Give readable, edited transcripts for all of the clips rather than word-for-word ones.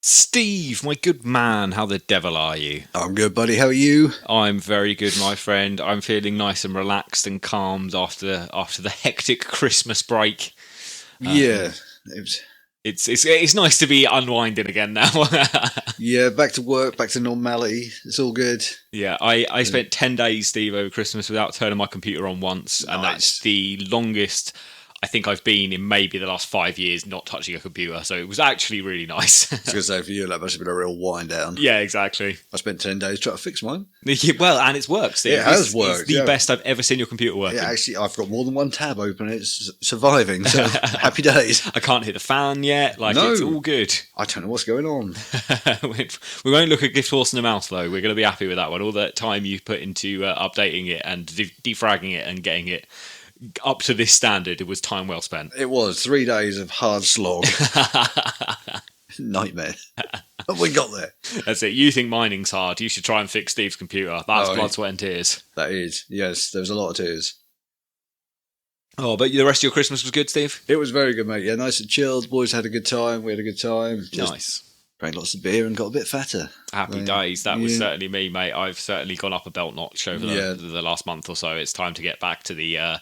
Steve, my good man, how the devil are you? I'm good, buddy. How are you? I'm very good, my friend. I'm feeling nice and relaxed and calmed after the hectic Christmas break. Yeah, It's nice to be unwinding again now. yeah. Back to work, back to normality. It's all good. Yeah, I spent 10 days, Steve, over Christmas without turning my computer on once, and that's the longest I think I've been in maybe the last 5 years not touching a computer, so it was actually really nice. I was going to say, for you, that must have been a real wind down. Yeah, exactly. I spent 10 days trying to fix mine. Yeah, well, and it's worked, Steve. It has worked. It's the best I've ever seen your computer working. Yeah, actually, I've got more than one tab open. It's surviving, so happy days. I can't hit the fan yet. It's all good. I don't know what's going on. We won't look at gift horse and a mouse, though. We're going to be happy with that one. All that time you put into updating it and defragging it and getting it up to this standard, it was time well spent. It was 3 days of hard slog. Nightmare. But we got there. That's it. You think mining's hard. You should try and fix Steve's computer. That's blood, sweat and tears. That is. Yes, there was a lot of tears. Oh, but the rest of your Christmas was good, Steve? It was very good, mate. Yeah, nice and chilled. Boys had a good time. We had a good time. Nice. Drank lots of beer and got a bit fatter. Happy days. That was certainly me, mate. I've certainly gone up a belt notch over the last month or so. It's time to get back to the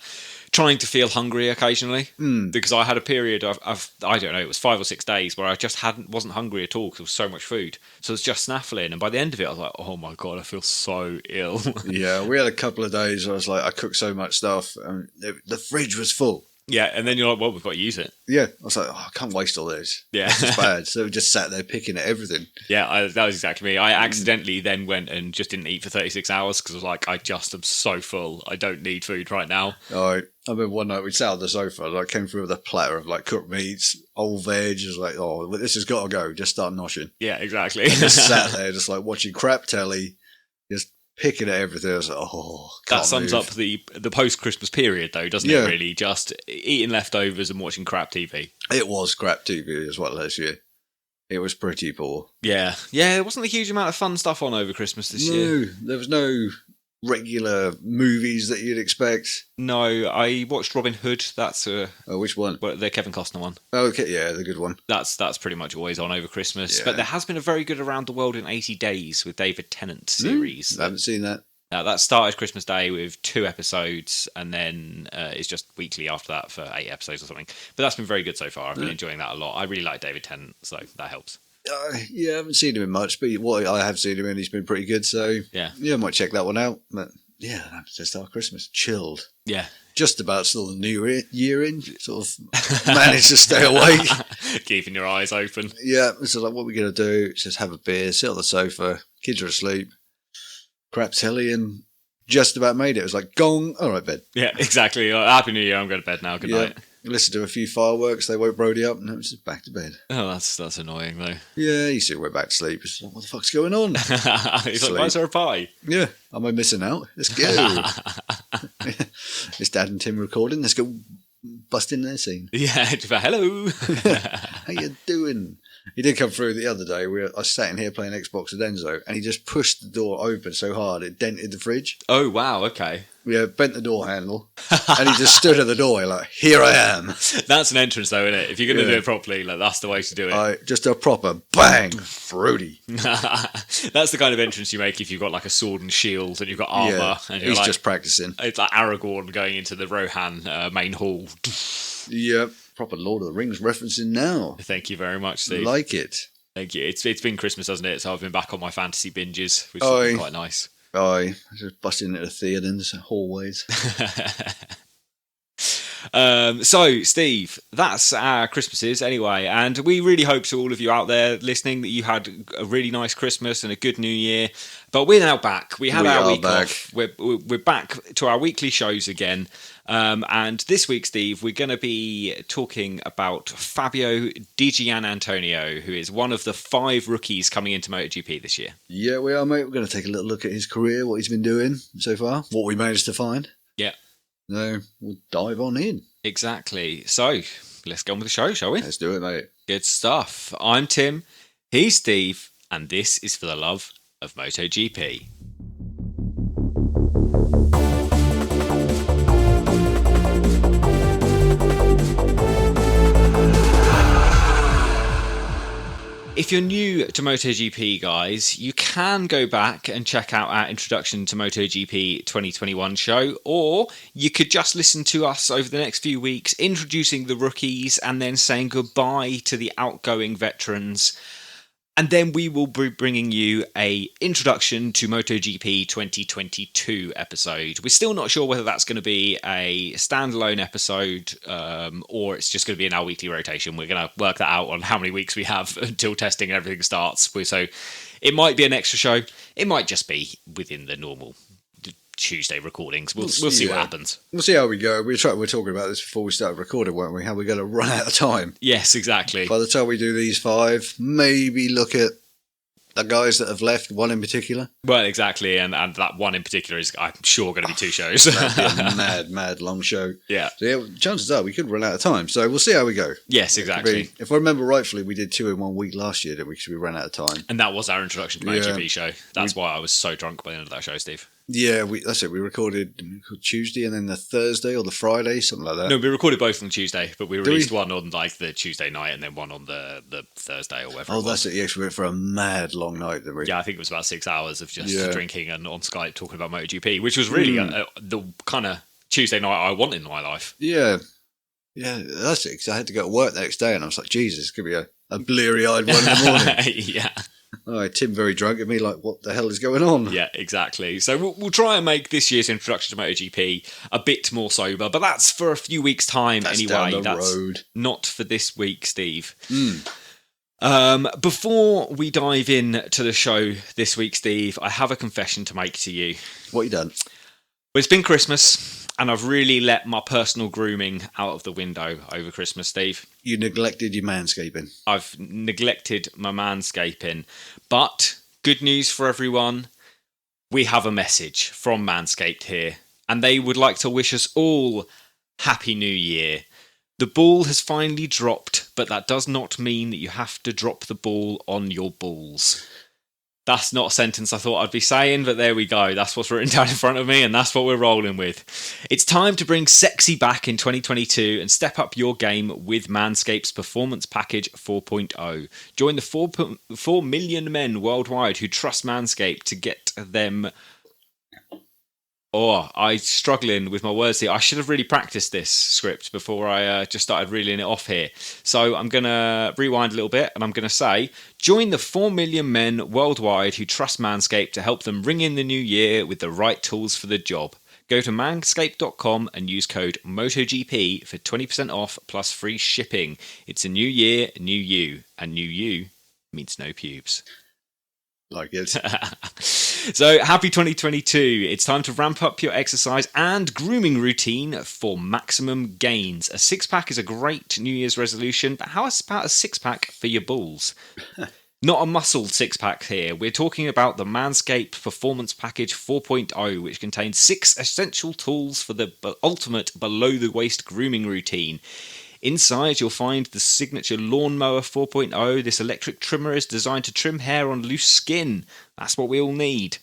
trying to feel hungry occasionally, because I had a period of I don't know, it was 5 or 6 days where I just wasn't hungry at all because there was so much food. So it was just snaffling, and by the end of it, I was like, oh my god, I feel so ill. Yeah, we had a couple of days where I was like, I cooked so much stuff, and the fridge was full. Yeah, and then you're like, well, we've got to use it. Yeah, I was like, I can't waste all this. Yeah. It's bad. So we just sat there picking at everything. Yeah, that was exactly me. I accidentally then went and just didn't eat for 36 hours because I was like, I just am so full. I don't need food right now. I remember one night we sat on the sofa, and I came through with a platter of cooked meats, old veg. I was like, oh, this has got to go. Just start noshing. Yeah, exactly. And just sat there, just watching crap telly, just picking at everything. I was like, oh, that sums up the post-Christmas period, though, doesn't it, really? Just eating leftovers and watching crap TV. It was crap TV as well this year. It was pretty poor. Yeah, there wasn't a huge amount of fun stuff on over Christmas this year. No, there was no regular movies that you'd expect. No, I watched Robin Hood. That's which one? The Kevin Costner one. Oh, okay, yeah, the good one. That's pretty much always on over Christmas. Yeah. But there has been a very good Around the World in 80 Days with David Tennant series. I haven't seen that. That started Christmas Day with 2 episodes, and then it's just weekly after that for 8 episodes or something. But that's been very good so far. I've been enjoying that a lot. I really like David Tennant, so that helps. Yeah, I haven't seen him in much, but what I have seen him in, he's been pretty good. So yeah, I might check that one out. But yeah, that was just our Christmas, chilled. Yeah, just about still the new year in. Sort of managed to stay awake, keeping your eyes open. Yeah, so what we're gonna do is just have a beer, sit on the sofa. Kids are asleep. Crap telly, and just about made it. It was like gong. All right, bed. Yeah, exactly. Happy New Year. I'm going to bed now. Good night. Listened to a few fireworks. They woke Brody up, and it was just back to bed. Oh, that's annoying though. Yeah, he still went back to sleep. It's like, what the fuck's going on? He's like, why's there a pie? Yeah, am I missing out? Let's go. It's Dad and Tim recording. Let's go bust in their scene. Yeah, hello. How you doing? He did come through the other day. I sat in here playing Xbox with Enzo, and he just pushed the door open so hard it dented the fridge. Oh, wow, okay. Yeah, bent the door handle, and he just stood at the doorway like, here I am. That's an entrance though, isn't it? If you're going to do it properly, that's the way to do it. Just a proper bang, fruity. That's the kind of entrance you make if you've got a sword and shield and you've got armour. Yeah, and he's just practicing. It's like Aragorn going into the Rohan main hall. Yep. Proper Lord of the Rings referencing now. Thank you very much, Steve. Like it. Thank you. It's been Christmas, hasn't it? So I've been back on my fantasy binges, which has been quite nice. Just busting into the theatres, hallways. So, Steve, that's our Christmases anyway, and we really hope to all of you out there listening that you had a really nice Christmas and a good New Year. But we're now back. We had our week off. We're back to our weekly shows again. And this week, Steve, we're going to be talking about Fabio Di Giannantonio, who is one of the 5 rookies coming into MotoGP this year. Yeah, we are, mate. We're going to take a little look at his career, what he's been doing so far, what we managed to find. Yeah. So we'll dive on in. Exactly. So let's go on with the show, shall we? Let's do it, mate. Good stuff. I'm Tim, he's Steve, and this is For the Love of MotoGP. if you're new to MotoGP, guys, you can go back and check out our Introduction to MotoGP 2021 show, or you could just listen to us over the next few weeks, introducing the rookies and then saying goodbye to the outgoing veterans. And then we will be bringing you a Introduction to MotoGP 2022 episode. We're still not sure whether that's going to be a standalone episode or it's just going to be in our weekly rotation. We're going to work that out on how many weeks we have until testing and everything starts. So it might be an extra show. It might just be within the normal Tuesday recordings. We'll see what happens. We'll see how we go. We were talking about this before we started recording, weren't we? How we're going to run out of time. Yes, exactly. By the time we do these 5, maybe look at the guys that have left, one in particular. Well, exactly, and that one in particular is, I'm sure, going to be 2 shows. That'd be a mad long show. Yeah. So yeah, chances are we could run out of time. So we'll see how we go. Yes, exactly. If I remember rightfully, we did 2 in 1 week last year, didn't we? Because we ran out of time. And that was our Introduction to MotoGP show. That's why I was so drunk by the end of that show, Steve. Yeah, that's it. We recorded Tuesday and then the Thursday or the Friday, something like that. No, we recorded both on Tuesday, but we released one on like the Tuesday night and then one on the Thursday or whatever. Oh, that's it. Yes, we went for a mad long night, didn't we? Yeah, I think it was about 6 hours of just drinking and on Skype talking about MotoGP, which was really the kind of Tuesday night I want in my life. Yeah. Yeah, that's it. Because I had to go to work the next day and I was like, Jesus, it's going to be a bleary-eyed one in the morning. Yeah. All right, Tim very drunk at me like, what the hell is going on? Yeah, exactly. So we'll try and make this year's Introduction to MotoGP a bit more sober, but that's for a few weeks' time anyway. Down the road. Not for this week, Steve. Before we dive in to the show this week, Steve, I have a confession to make to you. What you done? Well, it's been Christmas, and I've really let my personal grooming out of the window over Christmas, Steve. You neglected your manscaping. I've neglected my manscaping. But good news for everyone, we have a message from Manscaped here, and they would like to wish us all Happy New Year. The ball has finally dropped, but that does not mean that you have to drop the ball on your balls. That's not a sentence I thought I'd be saying, but there we go. That's what's written down in front of me, and that's what we're rolling with. It's time to bring sexy back in 2022 and step up your game with Manscaped's Performance Package 4.0. Join the 4 million men worldwide who trust Manscaped to get them... Oh, I'm struggling with my words here. I should have really practiced this script before I just started reeling it off here. So I'm going to rewind a little bit and I'm going to say, join the 4 million men worldwide who trust Manscaped to help them ring in the new year with the right tools for the job. Go to manscaped.com and use code MotoGP for 20% off plus free shipping. It's a new year, new you, and new you means no pubes. Like it. So, happy 2022. It's time to ramp up your exercise and grooming routine for maximum gains. A 6-pack is a great New Year's resolution, but how about a 6-pack for your balls? Not a muscled 6-pack here. We're talking about the Manscaped Performance Package 4.0, which contains 6 essential tools for the ultimate below-the-waist grooming routine. Inside, you'll find the signature Lawnmower 4.0. This electric trimmer is designed to trim hair on loose skin. That's what we all need.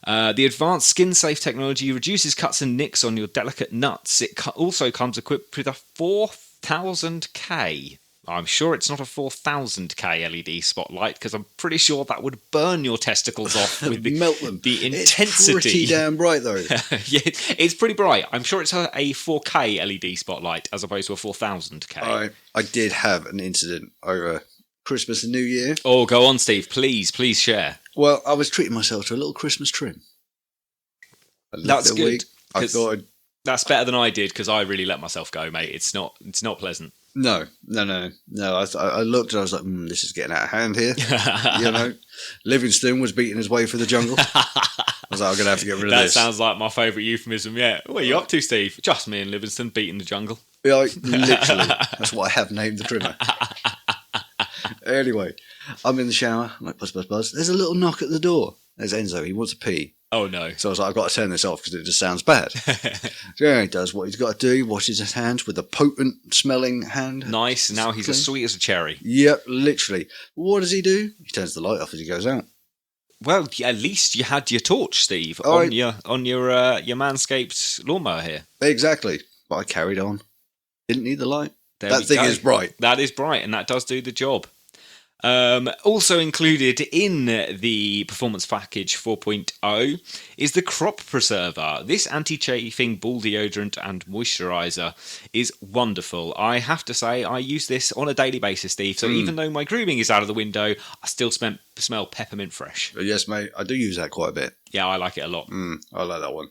The advanced skin-safe technology reduces cuts and nicks on your delicate nuts. It also comes equipped with a 4000K. I'm sure it's not a 4000K LED spotlight because I'm pretty sure that would burn your testicles off with melt them. The intensity. It's pretty damn bright though. Yeah, it's pretty bright. I'm sure it's a 4K LED spotlight as opposed to a 4000K. I did have an incident over Christmas and New Year. Oh, go on, Steve. Please share. Well, I was treating myself to a little Christmas trim. That's good. I thought that's better than I did because I really let myself go, mate. It's not pleasant. No. I looked and I was like, this is getting out of hand here. You know, Livingston was beating his way through the jungle. I was like, I'm going to have to get rid of this. That sounds like my favourite euphemism yet. What are you up to, Steve? Just me and Livingston beating the jungle. Yeah, literally. That's what I have named the trimmer. Anyway, I'm in the shower. I'm like, buzz. There's a little knock at the door. There's Enzo. He wants to pee. Oh, no. So I was like, I've got to turn this off because it just sounds bad. So yeah, he does what he's got to do. He washes his hands with a potent smelling hand. Nice. Now he's as sweet as a cherry. Yep, literally. What does he do? He turns the light off as he goes out. Well, at least you had your torch, Steve, on your Manscaped lawnmower here. Exactly. But I carried on. Didn't need the light. That thing is bright. That is bright, and that does do the job. Also included in the Performance Package 4.0 is the Crop Preserver. This anti-chafing ball deodorant and moisturiser is wonderful. I have to say, I use this on a daily basis, Steve, so even though my grooming is out of the window, I still smell peppermint fresh. Yes, mate, I do use that quite a bit. Yeah, I like it a lot. I like that one.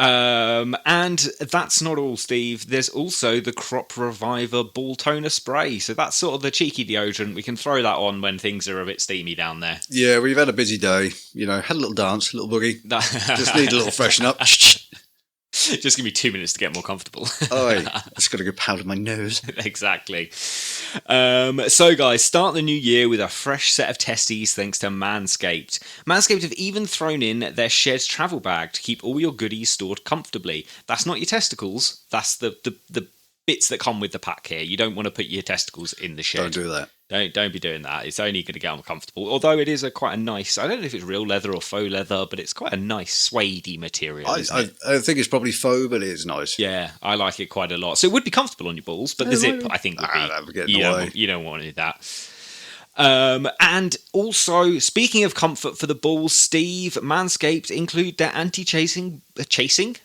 And that's not all, Steve. There's also the Crop Reviver Ball Toner Spray. So that's sort of the cheeky deodorant. We can throw that on when things are a bit steamy down there. Yeah, we've had a busy day. Had a little dance, a little boogie. Just need a little freshen up. Just give me 2 minutes to get more comfortable. I just got to go powder my nose. Exactly. So, guys, start the new year with a fresh set of testes thanks to Manscaped. Manscaped have even thrown in their Shed travel bag to keep all your goodies stored comfortably. That's not your testicles. That's the bits that come with the pack here. You don't want to put your testicles in the shed. Don't do that. Don't be doing that. It's only going to get uncomfortable. Although it is quite a nice, I don't know if it's real leather or faux leather, but it's quite a nice suede-y material. I think it's probably faux, but it is nice. Yeah, I like it quite a lot. So it would be comfortable on your balls, but the zip, I think, would be... You don't want any of that. And also, speaking of comfort for the balls, Steve, Manscaped include their anti-chasing... Chasing?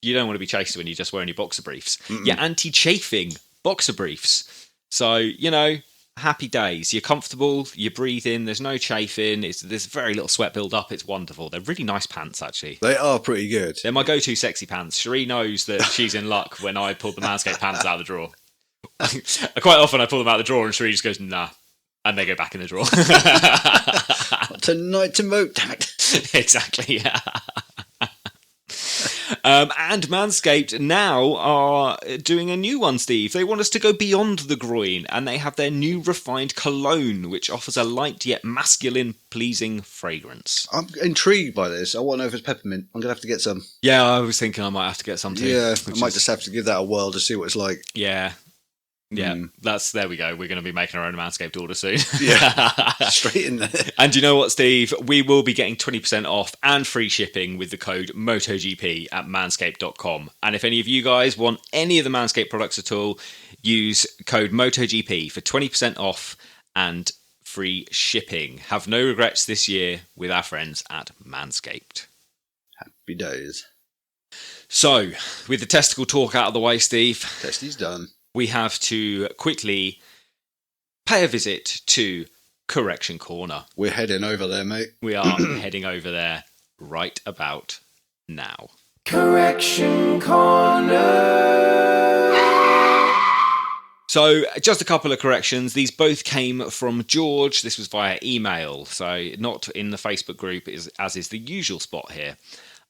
You don't want to be chased when you're just wearing your boxer briefs. Your anti-chafing boxer briefs. So, happy days. You're comfortable, you breathe in, there's no chafing, there's very little sweat build up. It's wonderful. They're really nice pants, actually. They are pretty good. They're my go-to sexy pants. Cherie knows that she's in luck when I pull the Manscaped pants out of the drawer. Quite often I pull them out of the drawer and Cherie just goes, nah. And they go back in the drawer. Tonight to moat, damn it. Exactly, yeah. And Manscaped now are doing a new one, Steve. They want us to go beyond the groin, and they have their new refined cologne, which offers a light yet masculine, pleasing fragrance. I'm intrigued by this. I want to know if it's peppermint. I'm going to have to get some. Yeah, I was thinking I might have to get some too. Yeah, I might just have to give that a whirl to see what it's like. Yeah. Yeah, there we go. We're going to be making our own Manscaped order soon. Yeah, straight in there. And you know what, Steve? We will be getting 20% off and free shipping with the code MotoGP at manscaped.com. And if any of you guys want any of the Manscaped products at all, use code MotoGP for 20% off and free shipping. Have no regrets this year with our friends at Manscaped. Happy days. So, with the testicle talk out of the way, Steve. Testies done. We have to quickly pay a visit to Correction Corner. We're heading over there, mate. We are heading over there right about now. Correction Corner. So, just a couple of corrections. These both came from George. This was via email, so not in the Facebook group, as is the usual spot here.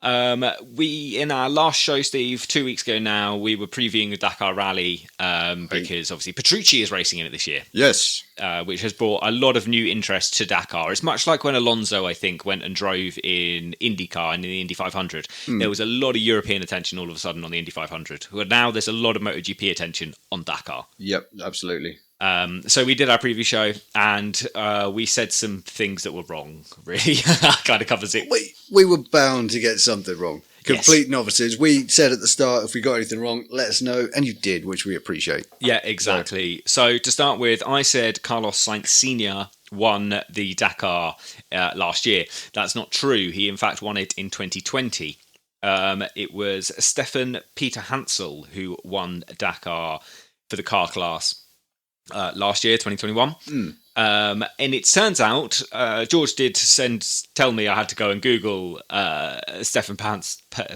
We, in our last show, Steve, 2 weeks ago now, we were previewing the Dakar Rally because obviously Petrucci is racing in it this year. Yes. Which has brought a lot of new interest to Dakar. It's much like when Alonso, I think, went and drove in IndyCar and in the Indy 500. There was a lot of European attention all of a sudden on the Indy 500. But now there's a lot of MotoGP attention on Dakar. Yep, absolutely. So we did our preview show and we said some things that were wrong, really. Kind of covers it. We were bound to get something wrong. Complete novices. We said at the start, if we got anything wrong, let us know. And you did, which we appreciate. Yeah, exactly. So to start with, I said Carlos Sainz Sr. won the Dakar last year. That's not true. He, in fact, won it in 2020. It was Stefan Peter Hansel who won Dakar for the car class last year, 2021. And it turns out, George did tell me I had to go and Google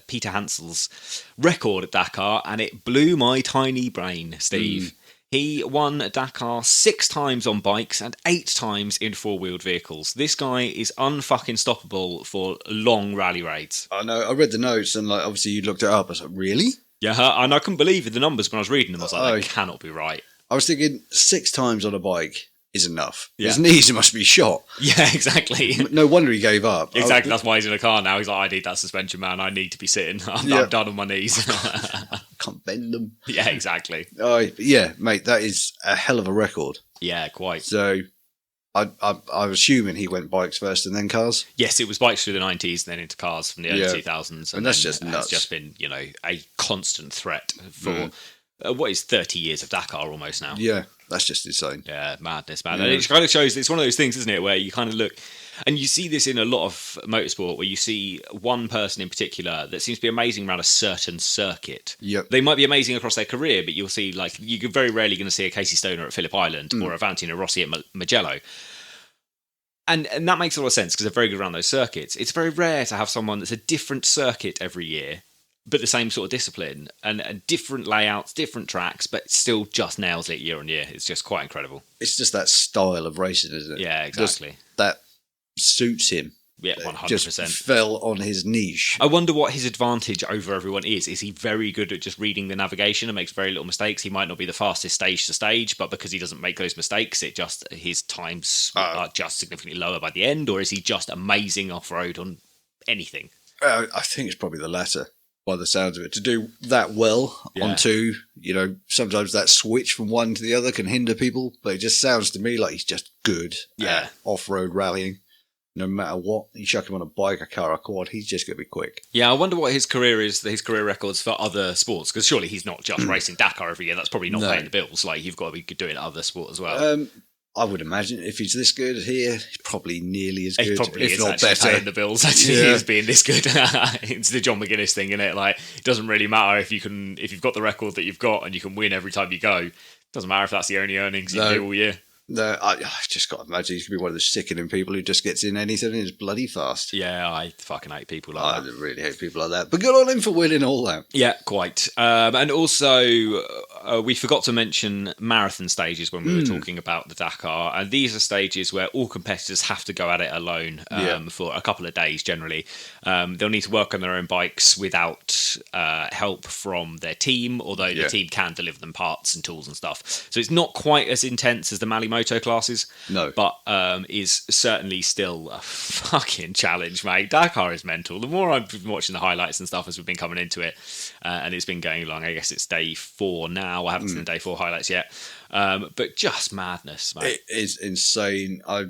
Peter Hansel's record at Dakar, and it blew my tiny brain, Steve. He won Dakar 6 times on bikes and 8 times in 4-wheeled vehicles. This guy is unfucking stoppable for long rally raids. I know. I read the notes, and obviously you looked it up. I was like, really? Yeah, and I couldn't believe the numbers when I was reading them. I was like, that cannot be right. I was thinking 6 times on a bike is enough. Yeah. His knees must be shot. Yeah, exactly. No wonder he gave up. Exactly. That's why he's in a car now. He's like, I need that suspension, man. I need to be sitting. I'm done on my knees. Can't bend them. Yeah, exactly. Yeah, mate, that is a hell of a record. Yeah, quite. So I was assuming he went bikes first and then cars. Yes, it was bikes through the 90s and then into cars from the early 2000s. And that's just nuts. It's just been, a constant threat for what is 30 years of Dakar almost now? Yeah, that's just insane. Yeah, madness, man. And it kind of shows, it's one of those things, isn't it, where you kind of look, and you see this in a lot of motorsport, where you see one person in particular that seems to be amazing around a certain circuit. Yep. They might be amazing across their career, but you'll see, like, you're very rarely going to see a Casey Stoner at Phillip Island or a Valentino Rossi at Mugello. And that makes a lot of sense because they're very good around those circuits. It's very rare to have someone that's a different circuit every year, but the same sort of discipline and different layouts, different tracks, but still just nails it year on year. It's just quite incredible. It's just that style of racing, isn't it? Yeah, exactly. Just that suits him. Yeah, 100%. Just fell on his niche. I wonder what his advantage over everyone is. Is he very good at just reading the navigation and makes very little mistakes? He might not be the fastest stage to stage, but because he doesn't make those mistakes, his times are just significantly lower by the end, or is he just amazing off-road on anything? I think it's probably the latter, by the sounds of it. To do that well on two, sometimes that switch from one to the other can hinder people, but it just sounds to me like he's just good at off-road rallying. No matter what, you chuck him on a bike, a car, a quad, he's just going to be quick. Yeah, I wonder what his career records for other sports, because surely he's not just racing Dakar every year. That's probably not paying the bills. Like, you've got to be doing other sport as well. I would imagine if he's this good here, he's probably nearly as good, he probably if is not better. Paying the bills. Actually, he is being this good. It's the John McGuinness thing, isn't it? Like, it doesn't really matter if you've got the record that you've got and you can win every time you go. It doesn't matter if that's the only earnings you do all year. No, I just got to imagine he's going to be one of the sickening people who just gets in anything and is bloody fast. Yeah, I fucking hate people like that. I really hate people like that. But good on him for winning all that. Yeah, quite. And also, we forgot to mention marathon stages when we were talking about the Dakar. And these are stages where all competitors have to go at it alone for a couple of days, generally. They'll need to work on their own bikes without help from their team, although the team can deliver them parts and tools and stuff. So it's not quite as intense as the Moto classes, but is certainly still a fucking challenge, mate. Dakar is mental. The more I've been watching the highlights and stuff as we've been coming into it, and it's been going along, I guess it's day 4 now. I haven't seen the day 4 highlights yet, but just madness, mate. It is insane. I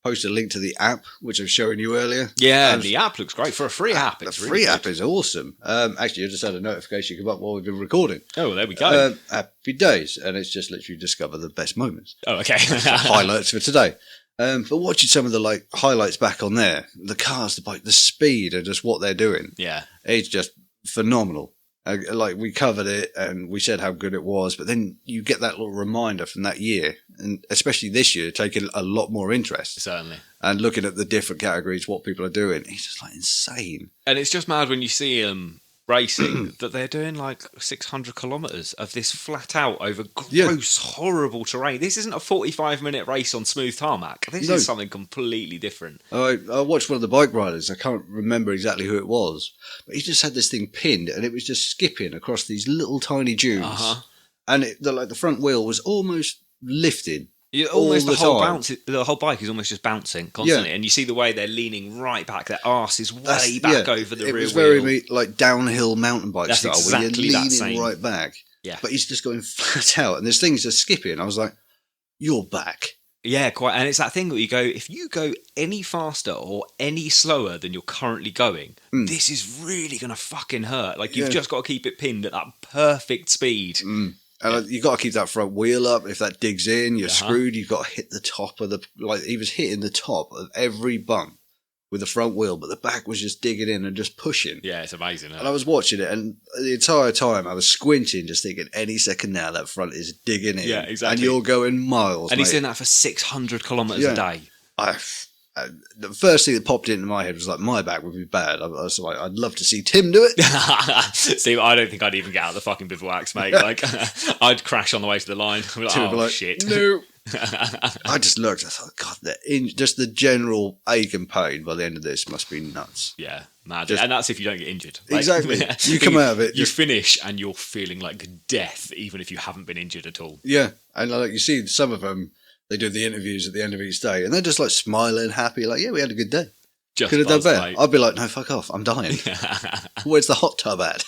posted a link to the app, which I was showing you earlier. Yeah, the app looks great for a free app. The free app is awesome. Actually, I just had a notification come up while we've been recording. Oh, well, there we go. Happy days. And it's just literally discover the best moments. Oh, okay. Highlights for today. But watching some of the highlights back on there, the cars, the bike, the speed, and just what they're doing. Yeah. It's just phenomenal. We covered it and we said how good it was, but then you get that little reminder from that year, and especially this year, taking a lot more interest. Certainly. And looking at the different categories, what people are doing, it's just insane. And it's just mad when you see them racing that they're doing 600 kilometres of this flat out over gross, horrible terrain. This isn't a 45-minute race on smooth tarmac. This is something completely different. I watched one of the bike riders. I can't remember exactly who it was, but he just had this thing pinned and it was just skipping across these little tiny dunes. And the front wheel was almost lifted. Almost the whole bike is almost just bouncing constantly, and you see the way they're leaning right back. Their arse is way back over the rear wheel. It was very like downhill mountain bike style, exactly where you're leaning right back. Yeah, but he's just going flat out, and this thing's just skipping. I was like, "You're back." Yeah, quite. And it's that thing where you go, if you go any faster or any slower than you're currently going, this is really going to fucking hurt. You've just got to keep it pinned at that perfect speed. And you've got to keep that front wheel up. If that digs in, you're screwed. You've got to hit the top of he was hitting the top of every bump with the front wheel, but the back was just digging in and just pushing. Yeah, it's amazing. And I was watching it, and the entire time I was squinting, just thinking, any second now that front is digging in. Yeah, exactly. And you're going miles, and he's doing that for 600 kilometres a day. The first thing that popped into my head was my back would be bad. I was like, I'd love to see Tim do it. Steve, I don't think I'd even get out of the fucking bivouacs, mate. I'd crash on the way to the line. Shit. No. I just looked. I thought, God, just the general ache and pain by the end of this must be nuts. Yeah, mad. And that's if you don't get injured. Exactly. You come out of it. You finish and you're feeling like death, even if you haven't been injured at all. Yeah, and you see some of them. They do the interviews at the end of each day, and they're just smiling, happy, yeah, we had a good day. Could have done better. Mate. I'd be like, no, fuck off, I'm dying. Where's the hot tub at?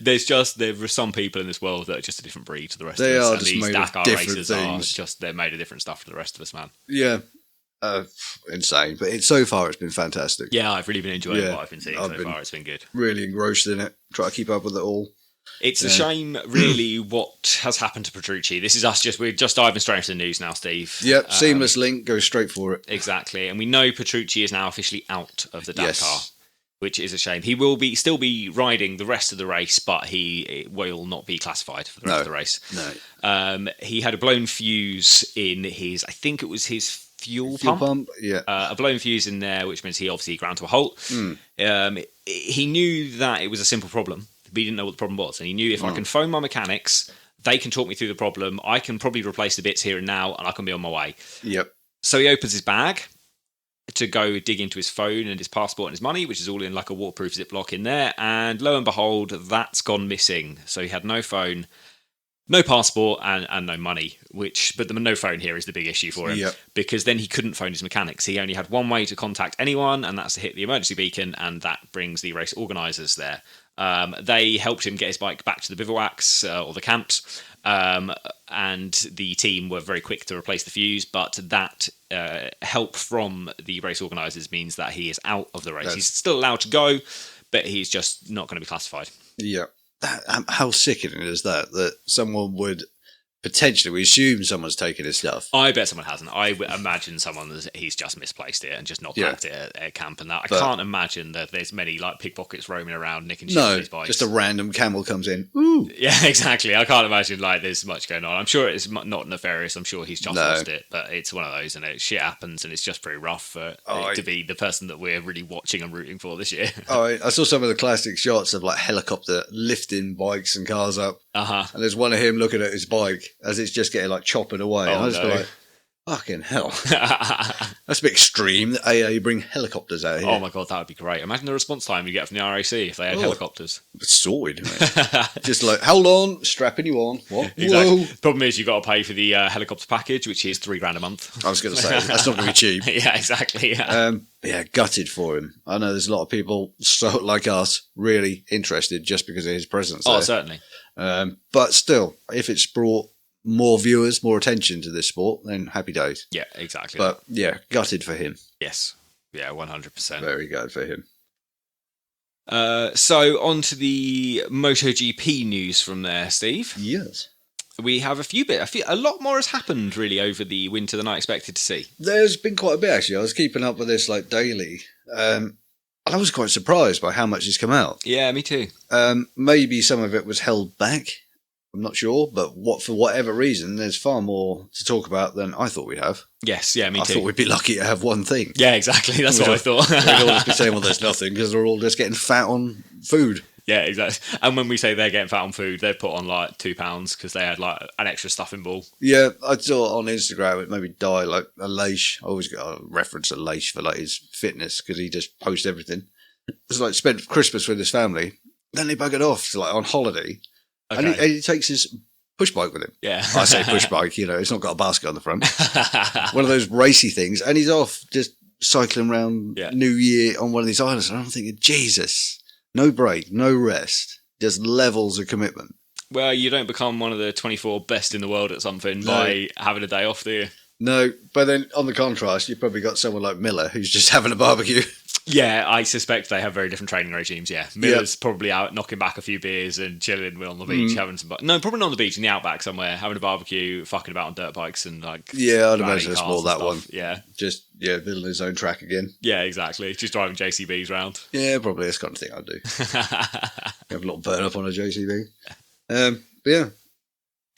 There are some people in this world that are just a different breed to the rest of us. They are and just these made Dakar of different racers things. They're made of different stuff to the rest of us, man. Yeah. Insane. But so far, it's been fantastic. Yeah, I've really been enjoying what I've been seeing so far. It's been good. Really engrossed in it. Try to keep up with it all. It's a shame, really, what has happened to Petrucci. This is we're just diving straight into the news now, Steve. Yep, seamless link, go straight for it. Exactly. And we know Petrucci is now officially out of the Dakar, Yes. which is a shame. He will still be riding the rest of the race, but he will not be classified for the rest of the race. No. He had a blown fuse in I think it was his fuel pump. Yeah. A blown fuse in there, which means he obviously ground to a halt. He knew that it was a simple problem, but he didn't know what the problem was. And he knew if I can phone my mechanics, they can talk me through the problem. I can probably replace the bits here and now, and I can be on my way. Yep. So he opens his bag to go dig into his phone and his passport and his money, which is all in like a waterproof Ziploc in there. And lo and behold, that's gone missing. So he had no phone, no passport, and no money. But the no phone here is the big issue for him, because then he couldn't phone his mechanics. He only had one way to contact anyone, and that's to hit the emergency beacon, and that brings the race organisers there. They helped him get his bike back to the bivouacs or the camps, and the team were very quick to replace the fuse. But that help from the race organisers means that he is out of the race. He's still allowed to go, but he's just not going to be classified. Yeah. How sickening is that someone would potentially, we assume someone's taken his stuff. I bet someone hasn't. I imagine he's just misplaced it and just not packed it at camp and that. I can't imagine that there's many like pickpockets roaming around nicking shit on his bikes. Just a random camel comes in. Ooh. Yeah, exactly. I can't imagine like there's much going on. I'm sure it's not nefarious. I'm sure he's just lost it, but it's one of those, and shit happens, and it's just pretty rough for it to be the person that we're really watching and rooting for this year. I saw some of the classic shots of like helicopter lifting bikes and cars up. And there's one of him looking at his bike as it's just getting like chopping away. And I just feel like, fucking hell. That's a bit extreme that AA bring helicopters out here. Oh my God, that would be great. Imagine the response time you get from the RAC if they had helicopters. Sorted, mate. Just like, hold on, strapping you on. What? Exactly. The problem is you've got to pay for the helicopter package, which is $3,000 a month. I was going to say, that's not going to be cheap. Yeah, exactly. Yeah. Gutted for him. I know there's a lot of people like us really interested just because of his presence there. Oh, certainly. But still, if it's brought more viewers, more attention to this sport, then happy days. Yeah, exactly. But yeah, gutted for him. Yes. Yeah, 100%. Very good for him. So on to the MotoGP news from there, Steve. Yes. We have a lot more has happened really over the winter than I expected to see. There's been quite a bit actually. I was keeping up with this like daily. And I was quite surprised by how much has come out. Yeah, me too. Maybe some of it was held back. I'm not sure, but for whatever reason, there's far more to talk about than I thought we'd have. Yes, yeah, me too. I thought we'd be lucky to have one thing. Yeah, exactly. That's what I thought. We'd always be saying, well, there's nothing, because they're all just getting fat on food. Yeah, exactly. And when we say they're getting fat on food, they've put on like £2 because they had like an extra stuffing ball. Yeah, I saw on Instagram it made me die like a Leish. I always got a reference to Leish for like his fitness because he just posts everything. It's like spent Christmas with his family, then he buggered off to like on holiday, and he takes his push bike with him. Yeah, I say push bike. It's not got a basket on the front. One of those racy things, and he's off just cycling around New Year on one of these islands. And I'm thinking, Jesus. No break, no rest, just levels of commitment. Well, you don't become one of the 24 best in the world at something by having a day off, do you? No, but then on the contrast, you've probably got someone like Miller who's just having a barbecue. Yeah, I suspect they have very different training regimes, yeah. Miller's probably out knocking back a few beers and chilling on the beach, having some... No, probably not on the beach, in the outback somewhere, having a barbecue, fucking about on dirt bikes and like... Yeah, I'd imagine it's more that one. Yeah. Just, building his own track again. Yeah, exactly. Just driving JCBs round. Yeah, probably. That's the kind of thing I'd do. Have a little burn up on a JCB. But yeah.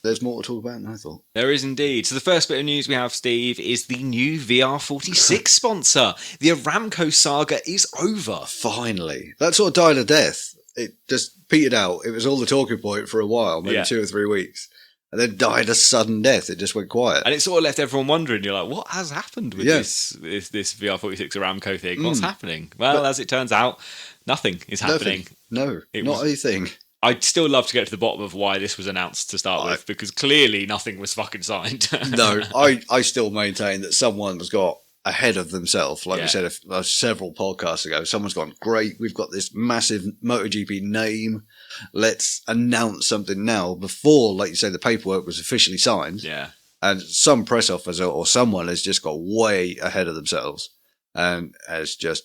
There's more to talk about than I thought. There is indeed. So the first bit of news we have, Steve, is the new VR46 sponsor. The Aramco saga is over. Finally. That sort of died a death. It just petered out. It was all the talking point for a while, maybe 2 or 3 weeks. And then died a sudden death. It just went quiet. And it sort of left everyone wondering. You're like, what has happened with this VR46 Aramco thing? What's happening? Well, as it turns out, nothing is happening. No, not a thing. I'd still love to get to the bottom of why this was announced to start with, because clearly nothing was fucking signed. No, I still maintain that someone's got ahead of themselves. Like we said several podcasts ago, someone's gone, great, we've got this massive MotoGP name. Let's announce something now before, like you say, the paperwork was officially signed. Yeah. And some press officer or someone has just got way ahead of themselves and has just,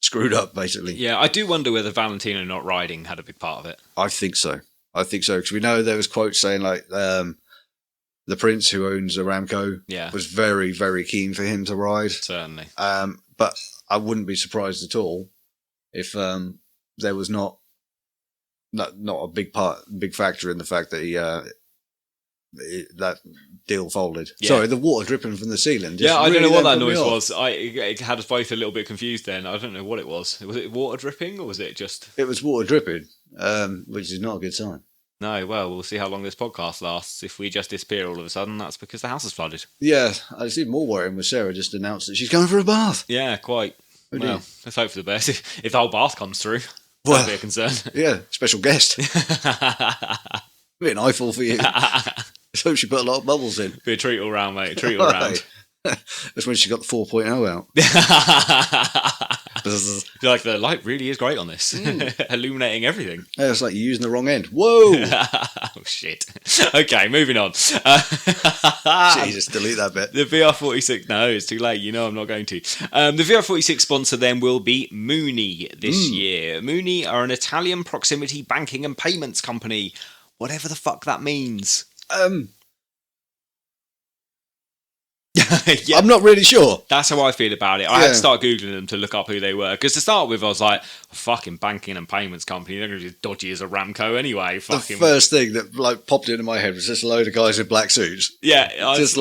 screwed up, basically. Yeah, I do wonder whether Valentino not riding had a big part of it. I think so. Because we know there was quotes saying like the Prince, who owns Aramco, was very, very keen for him to ride. Certainly. But I wouldn't be surprised at all if there was not a big factor in the fact that that deal folded. Yeah. Sorry, the water dripping from the ceiling. I don't know what that noise was. It had us both a little bit confused then. I don't know what it was. Was it water dripping or was it just... It was water dripping, which is not a good sign. No, well, we'll see how long this podcast lasts. If we just disappear all of a sudden, that's because the house is flooded. Yeah, I was even more worrying when Sarah just announced that she's going for a bath. Yeah, quite. Well, let's hope for the best. If the whole bath comes through, that'd be a concern. Yeah, special guest. Be an eyeful for you. Let's hope she put a lot of bubbles in. Be a treat all round, mate. A treat all round. That's when she got the 4.0 out. Like, the light really is great on this. Illuminating everything. Yeah, it's like you're using the wrong end. Whoa! Oh, shit. Okay, moving on. Jesus, delete that bit. The VR46... No, it's too late. You know I'm not going to. The VR46 sponsor then will be Mooney this year. Mooney are an Italian proximity banking and payments company. Whatever the fuck that means. Yeah. I'm not really sure. That's how I feel about it. I had to start Googling them to look up who they were. Because to start with, I was like, fucking banking and payments company. They're going to be as dodgy as a Ramco anyway. The first thing that popped into my head was just a load of guys in black suits. Yeah. Just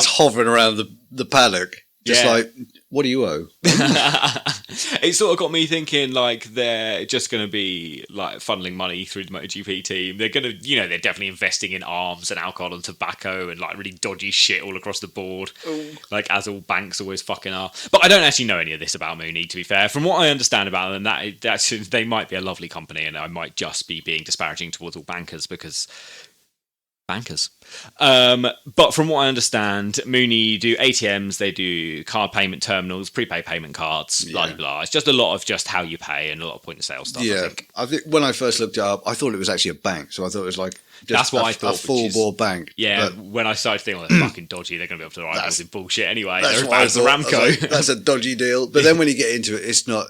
hovering around the paddock. Just like, what do you owe? It sort of got me thinking, like, they're just going to be, like, funneling money through the MotoGP team. They're going to, they're definitely investing in arms and alcohol and tobacco and, like, really dodgy shit all across the board. Ooh. Like, as all banks always fucking are. But I don't actually know any of this about Mooney, to be fair. From what I understand about them, they might be a lovely company, and I might just be being disparaging towards all bankers because... Bankers. But from what I understand, Mooney do ATMs, they do card payment terminals, prepaid payment cards, blah, blah, blah. It's just a lot of just how you pay and a lot of point of sale stuff, yeah. I think when I first looked it up, I thought it was actually a bank. So I thought it was like just I thought, a full-bore bank. Yeah, but when I started thinking, they're fucking dodgy, they're going to be able to write those in bullshit anyway. They're as bad as Ramco. Like, that's a dodgy deal. But then when you get into it, it's not.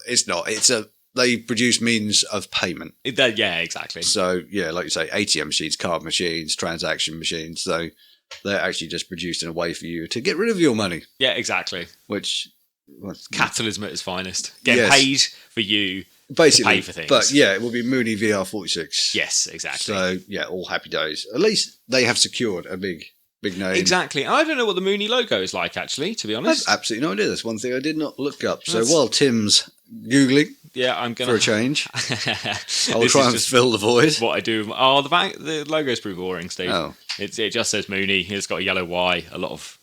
They produce means of payment. Yeah, exactly. So, yeah, like you say, ATM machines, card machines, transaction machines. So they're actually just produced in a way for you to get rid of your money. Yeah, exactly. Which... capitalism at its finest. Get paid for you basically, to pay for things. But, yeah, it will be Mooney VR46. Yes, exactly. So, yeah, all happy days. At least they have secured a big name. Exactly. I don't know what the Mooney logo is like, actually, to be honest. I have absolutely no idea. That's one thing I did not look up. So while Tim's Googling... Yeah, I'm gonna for a change. I'll try and fill the void. What I do. Oh, the logo's pretty boring, Steve. Oh, it just says Mooney. It's got a yellow Y. A lot of.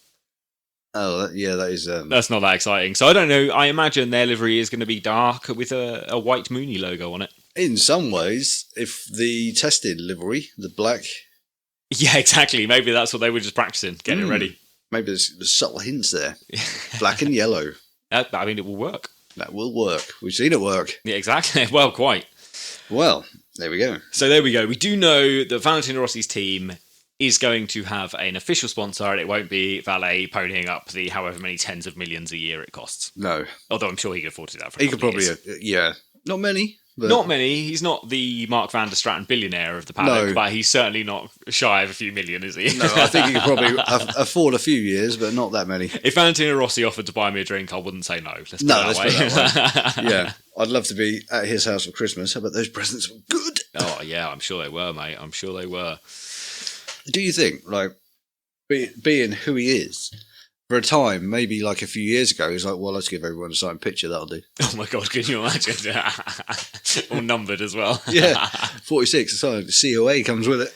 Oh, that is. That's not that exciting. So I don't know. I imagine their livery is going to be dark with a white Mooney logo on it. In some ways, if the tested livery, the black. Yeah, exactly. Maybe that's what they were just practicing, getting it ready. Maybe there's subtle hints there. Black and yellow. I mean, it will work. That will work. We've seen it work. Yeah, exactly. Well, quite. Well, there we go. So there we go. We do know that Valentino Rossi's team is going to have an official sponsor, and it won't be Valet ponying up the however many tens of millions a year it costs. No. Although I'm sure he could afford to do that for He could probably, yeah. Not many. But... Not many. He's not the Mark van der Straten billionaire of the paddock, but he's certainly not shy of a few million, is he? No, I think he could probably afford a few years, but not that many. If Valentino Rossi offered to buy me a drink, I wouldn't say no. Let's put it that way. Yeah, I'd love to be at his house for Christmas. How about those presents were good? Oh, yeah, I'm sure they were, mate. I'm sure they were. Do you think, like, being who he is... For a time, maybe like a few years ago, he was like, well, let's give everyone a signed picture, that'll do. Oh my God, can you imagine? All numbered as well. Yeah, 46, so the COA comes with it.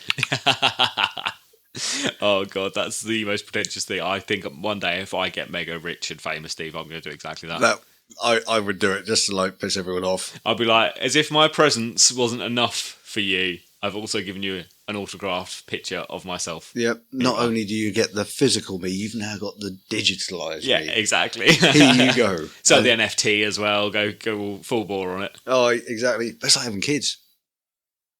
Oh God, that's the most pretentious thing. I think one day if I get mega rich and famous, Steve, I'm going to do exactly that. I would do it just to like piss everyone off. I'd be like, as if my presence wasn't enough for you, I've also given you an autographed picture of myself. Yep. Not only do you get the physical me, you've now got the digitalised me. Yeah, exactly. Here you go. So the NFT as well. Go full bore on it. Oh, exactly. That's like having kids.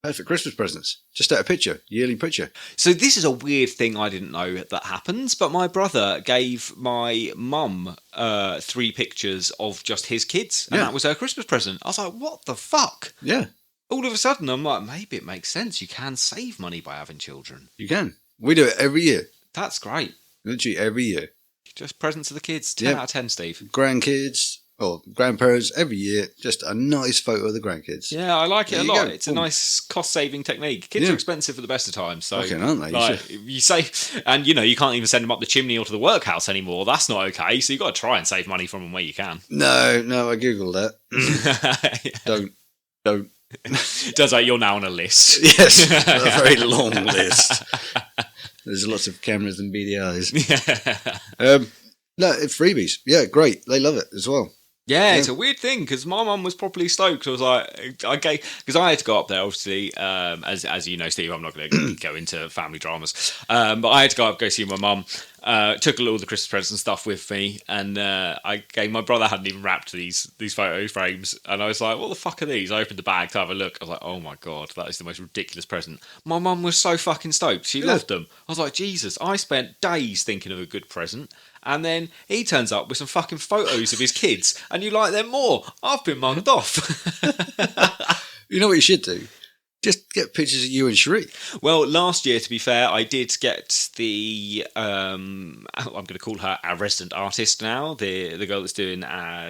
Perfect Christmas presents. Just out a picture, yearly picture. So this is a weird thing I didn't know that happens, but my brother gave my mum 3 pictures of just his kids, and that was her Christmas present. I was like, what the fuck? Yeah. All of a sudden, I'm like, maybe it makes sense. You can save money by having children. You can. We do it every year. That's great. Literally every year. Just presents to the kids. 10 out of 10, Steve. Grandkids or grandparents every year. Just a nice photo of the grandkids. Yeah, I like it a lot. It's a nice cost-saving technique. Kids are expensive at the best of times. So, fucking aren't they? Like, you save, and you can't even send them up the chimney or to the workhouse anymore. That's not okay. So you've got to try and save money from them where you can. No, I googled that. Don't. Turns out you're now on a list. Yes, a very long list. There's lots of cameras and BDIs. No, freebies. Yeah, great. They love it as well. Yeah, it's a weird thing because my mum was properly stoked. I was like, because I had to go up there, obviously, as you know, Steve, I'm not going to go into family dramas, but I had to go see my mum. Took all the Christmas presents and stuff with me, and my brother hadn't even wrapped these photo frames, and I was like, what the fuck are these? I opened the bag to have a look. I was like, oh my god, that is the most ridiculous present. My mum was so fucking stoked. She loved them. I was like, Jesus, I spent days thinking of a good present. And then he turns up with some fucking photos of his kids, and you like them more. I've been mugged off. You know what you should do? Just get pictures of you and Cherie. Well, last year, to be fair, I did get the, I'm going to call her our resident artist now, the girl that's doing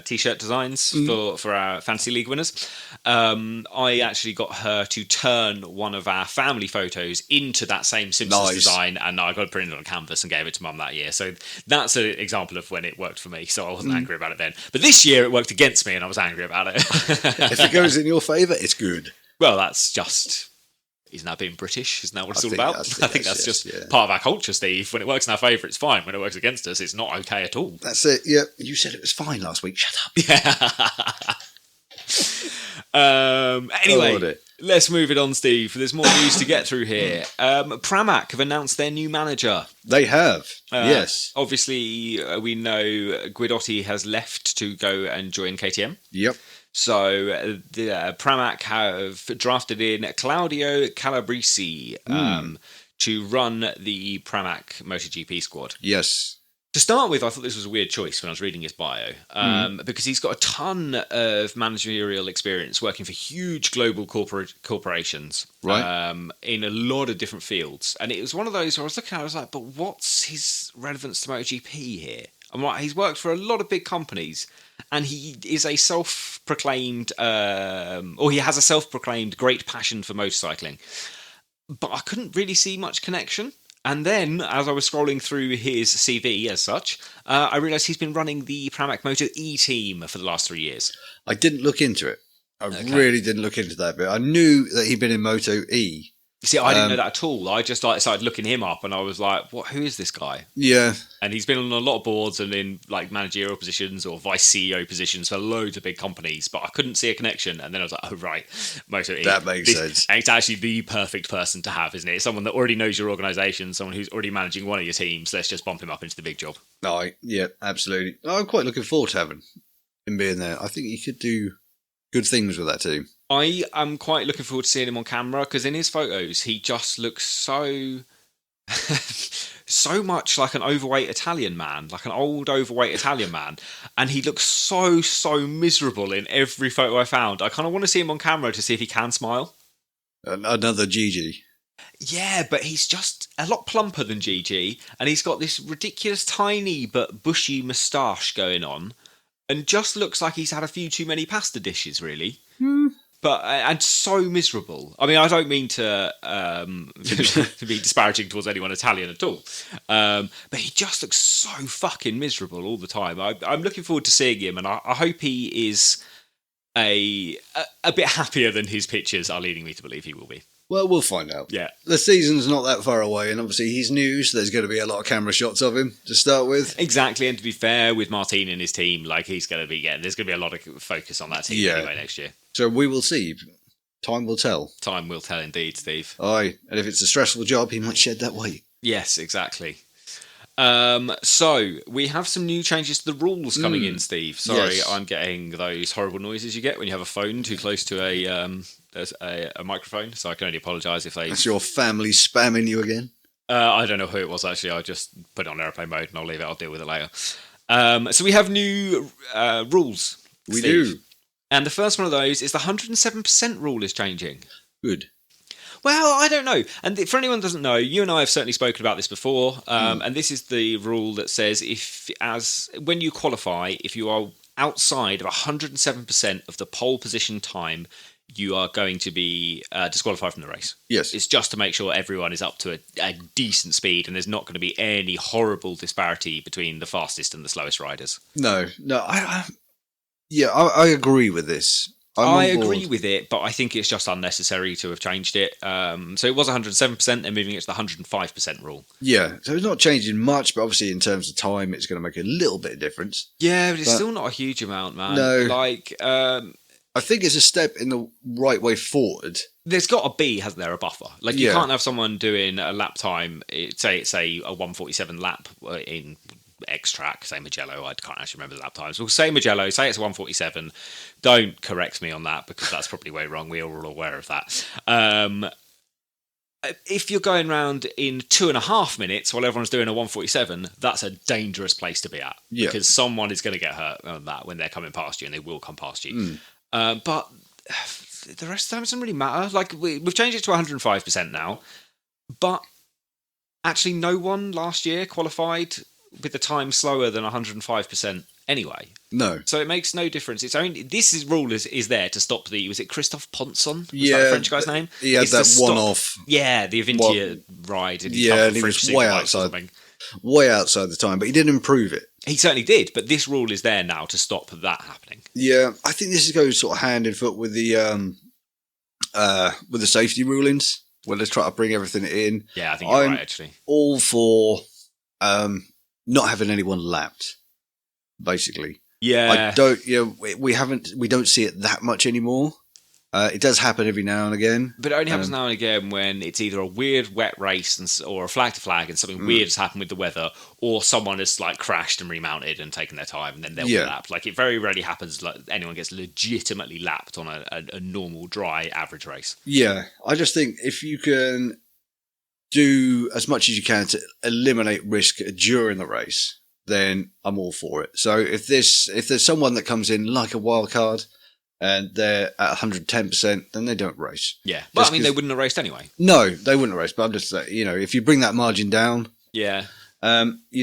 T-shirt designs for our Fantasy League winners. I actually got her to turn one of our family photos into that same Simpsons design, and I got it printed on canvas and gave it to Mum that year. So that's an example of when it worked for me, so I wasn't angry about it then. But this year, it worked against me, and I was angry about it. If it goes in your favour, it's good. Well, that's just... Isn't that being British? Isn't that what it's all about? I think that's just part of our culture, Steve. When it works in our favour, it's fine. When it works against us, it's not okay at all. That's it, yeah. You said it was fine last week. Shut up. Yeah. Anyway, let's move it on, Steve. There's more news to get through here. Pramac have announced their new manager. They have, yes. Obviously, we know Guidotti has left to go and join KTM. Yep. So the Pramac have drafted in Claudio Calabrese to run the Pramac MotoGP squad. Yes. To start with, I thought this was a weird choice when I was reading his bio, because he's got a ton of managerial experience working for huge global corporations, right? In a lot of different fields. And it was one of those where I was looking at it, I was like, but what's his relevance to MotoGP here? I'm like, he's worked for a lot of big companies, and he is a self-proclaimed, or he has a self-proclaimed great passion for motorcycling. But I couldn't really see much connection. And then, as I was scrolling through his CV as such, I realised he's been running the Pramac Moto E team for the last 3 years. I didn't look into it. I really didn't look into that bit. I knew that he'd been in Moto E. See, I didn't know that at all. I just started looking him up, and I was like, "What? Who is this guy?" Yeah, and he's been on a lot of boards and in like managerial positions or vice CEO positions for loads of big companies, but I couldn't see a connection. And then I was like, "Oh right, Moto E." That makes sense. And it's actually the perfect person to have, isn't it? It's someone that already knows your organisation, someone who's already managing one of your teams. Let's just bump him up into the big job. No, yeah, absolutely. I'm quite looking forward to having him being there. I think he could do good things with that team. I am quite looking forward to seeing him on camera because in his photos he just looks so much like an overweight Italian man, like an old overweight Italian man, and he looks so miserable in every photo I found. I kind of want to see him on camera to see if he can smile. Another Gigi. Yeah, but he's just a lot plumper than Gigi, and he's got this ridiculous tiny but bushy moustache going on, and just looks like he's had a few too many pasta dishes, really. But and so miserable. I mean, I don't mean to be disparaging towards anyone Italian at all, but he just looks so fucking miserable all the time. I'm looking forward to seeing him, and I hope he is a bit happier than his pictures are leading me to believe he will be. Well, we'll find out. Yeah. The season's not that far away, and obviously he's new, so there's going to be a lot of camera shots of him to start with. Exactly, and to be fair, with Martin and his team, like he's going to be getting, there's going to be a lot of focus on that team anyway next year. So we will see. Time will tell. Time will tell indeed, Steve. Aye, and if it's a stressful job, he might shed that weight. Yes, exactly. So we have some new changes to the rules coming in, Steve. Sorry, Yes. I'm getting those horrible noises you get when you have a phone too close to a microphone. So I can only apologise if they. That's your family spamming you again? I don't know who it was actually. I just put it on airplane mode and I'll leave it. I'll deal with it later. So we have new rules. We Steve. do. And the first one of those is the 107% rule is changing. Good. Well, I don't know. And for anyone who doesn't know, you and I have certainly spoken about this before. And this is the rule that says when you qualify, if you are outside of 107% of the pole position time, you are going to be disqualified from the race. Yes. It's just to make sure everyone is up to a decent speed and there's not going to be any horrible disparity between the fastest and the slowest riders. No. I agree with this. I agree with it, but I think it's just unnecessary to have changed it. So it was 107%, they're moving it to the 105% rule. Yeah, so it's not changing much, but obviously in terms of time, it's going to make a little bit of difference. Yeah, but it's still not a huge amount, man. No. I think it's a step in the right way forward. There's got to be, hasn't there, a buffer? Like, you can't have someone doing a lap time, say it's a 147 lap in X track, say Mugello, I can't actually remember the lap times. We'll say Mugello, say it's a 147. Don't correct me on that because that's probably way wrong. We're all aware of that. If you're going around in 2.5 minutes while everyone's doing a 147, that's a dangerous place to be at because someone is going to get hurt on that when they're coming past you, and they will come past you. But the rest of the time, it doesn't really matter. Like, we've changed it to 105% now, but actually no one last year qualified with the time slower than 105% anyway. No. So it makes no difference. It's only rule is there to stop was it Christophe Ponson? Was that Yeah, the French guy's name? He had that one-off. Yeah, the Avintia ride. And and he was way outside the time, but he didn't improve it. He certainly did, but this rule is there now to stop that happening. Yeah, I think this goes sort of hand in foot with the safety rulings, where they try to bring everything in. Yeah, I think you're right, actually. All for not having anyone lapped, basically. Yeah, I don't. We don't see it that much anymore. It does happen every now and again, but it only happens now and again when it's either a weird wet race or a flag to flag, and something weird has happened with the weather, or someone has like crashed and remounted and taken their time, and then they'll be lapped. Like, it very rarely happens like anyone gets legitimately lapped on a normal dry average race. Yeah, I just think if you can do as much as you can to eliminate risk during the race, then I'm all for it. So if there's someone that comes in like a wild card and they're at 110%, then they don't race. Yeah, but they wouldn't have raced anyway. No, they wouldn't have raced. But I'm just saying, if you bring that margin down, you're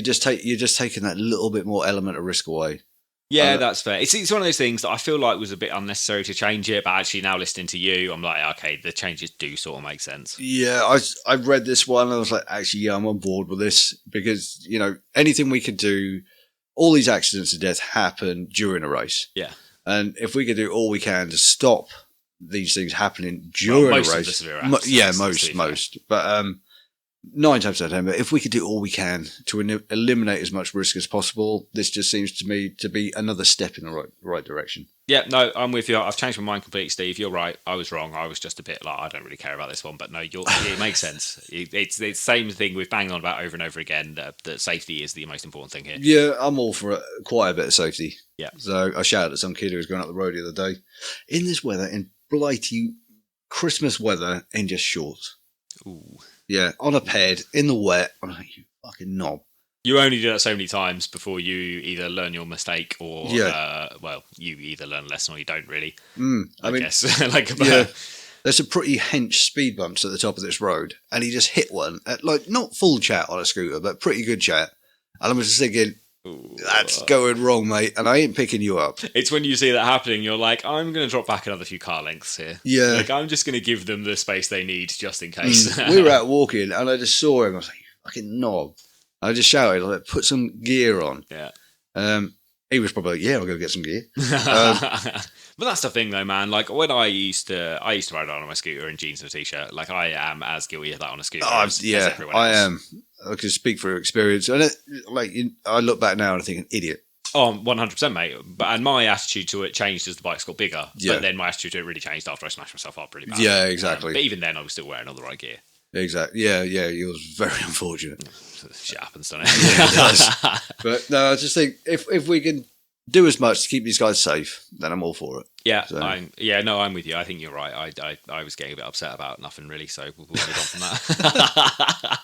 just taking that little bit more element of risk away. Yeah, that's fair. It's one of those things that I feel like was a bit unnecessary to change it, but actually now listening to you, I'm like, okay, the changes do sort of make sense. Yeah, I read this one and I was like, actually, I'm on board with this because, anything we could do, all these accidents and death happen during a race. Yeah. And if we could do all we can to stop these things happening during a race. Most of the severe accidents, most. But 9 times out of 10, but if we could do all we can to eliminate as much risk as possible, this just seems to me to be another step in the right direction. Yeah, no, I'm with you. I've changed my mind completely, Steve. You're right. I was wrong. I was just a bit like, I don't really care about this one. But no, it makes sense. It's the same thing we've banged on about over and over again, that safety is the most important thing here. Yeah, I'm all for quite a bit of safety. Yeah. So I shouted at some kid who was going up the road the other day, in this weather, in blighty Christmas weather, in just shorts. Ooh. Yeah, on a ped, in the wet. I'm like, you fucking knob. You only do that so many times before you either learn your mistake or, you either learn a lesson or you don't really. I guess. There's some pretty hench speed bumps at the top of this road, and he just hit one at, not full chat on a scooter, but pretty good chat. And I was just thinking, that's going wrong, mate, and I ain't picking you up. It's when you see that happening, you're like, I'm going to drop back another few car lengths here. Yeah. Like, I'm just going to give them the space they need just in case. We were out walking, and I just saw him. I was like, you fucking knob. I just shouted, like, put some gear on. Yeah. He was probably like, yeah, I'll go get some gear. But that's the thing, though, man. Like, when I used to ride on my scooter in jeans and a t-shirt. Like, I am as guilty of that on a scooter as everyone else. I am. I can speak for experience. And I look back now and I think, an idiot. Oh, 100%, mate. And my attitude to it changed as the bikes got bigger. Yeah. But then my attitude to it really changed after I smashed myself up really bad. Yeah, exactly. But even then, I was still wearing all the right gear. Exactly. Yeah, it was very unfortunate. Shit happens, doesn't Yeah, it does. But no, I just think if we can do as much to keep these guys safe, then I'm all for it. Yeah, So. I'm with you. I think you're right. I was getting a bit upset about nothing really, so we'll move on from that.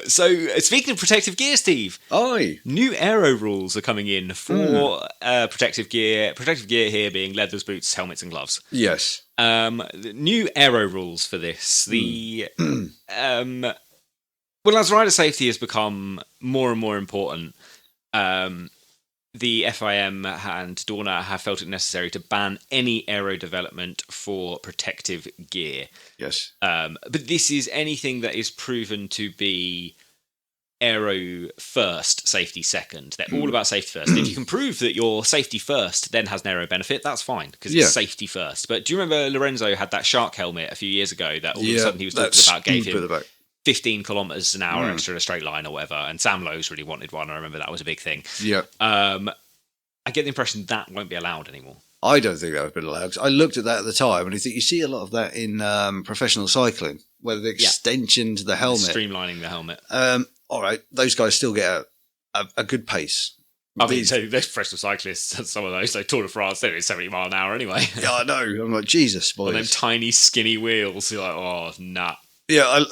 So speaking of protective gear, Steve, new aero rules are coming in for protective gear. Protective gear here being leathers, boots, helmets, and gloves. Yes. The new aero rules for this. Well, as rider safety has become more and more important, the FIM and Dorna have felt it necessary to ban any aero development for protective gear. Yes. But this is anything that is proven to be aero first, safety second. They're all about safety first. If you can prove that your safety first then has an aero benefit, that's fine, because it's safety first. But do you remember Lorenzo had that shark helmet a few years ago that all of a sudden he was talking about gave him 15 kilometres an hour extra in a straight line or whatever, and Sam Lowe's really wanted one. I remember that was a big thing. Yeah. I get the impression that won't be allowed anymore. I don't think that would be allowed. I looked at that at the time, and I think you see a lot of that in professional cycling, where the extension to the helmet, streamlining the helmet. All right, those guys still get a good pace. I mean, so those professional cyclists, some of those, like Tour de France, they're doing 70 mile an hour anyway. Yeah, I know. I'm like, Jesus, boys. On them tiny, skinny wheels, you're like, oh, nah. Yeah,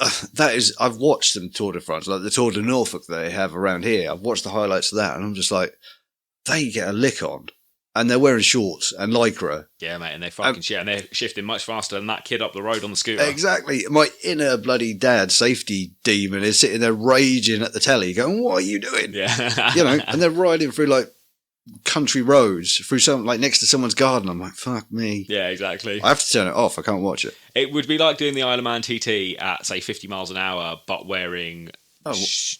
I've watched them Tour de France, like the Tour de Norfolk that they have around here. I've watched the highlights of that, and I'm just like, they get a lick on, and they're wearing shorts and lycra. Yeah, mate, and they fucking shit, and they're shifting much faster than that kid up the road on the scooter. Exactly. My inner bloody dad safety demon is sitting there raging at the telly, going, "What are you doing?" Yeah, and they're riding through like country roads through some like next to someone's garden. I'm like, fuck me. Yeah, exactly. I have to turn it off. I can't watch it. It would be like doing the Isle of Man TT at say 50 miles an hour, but wearing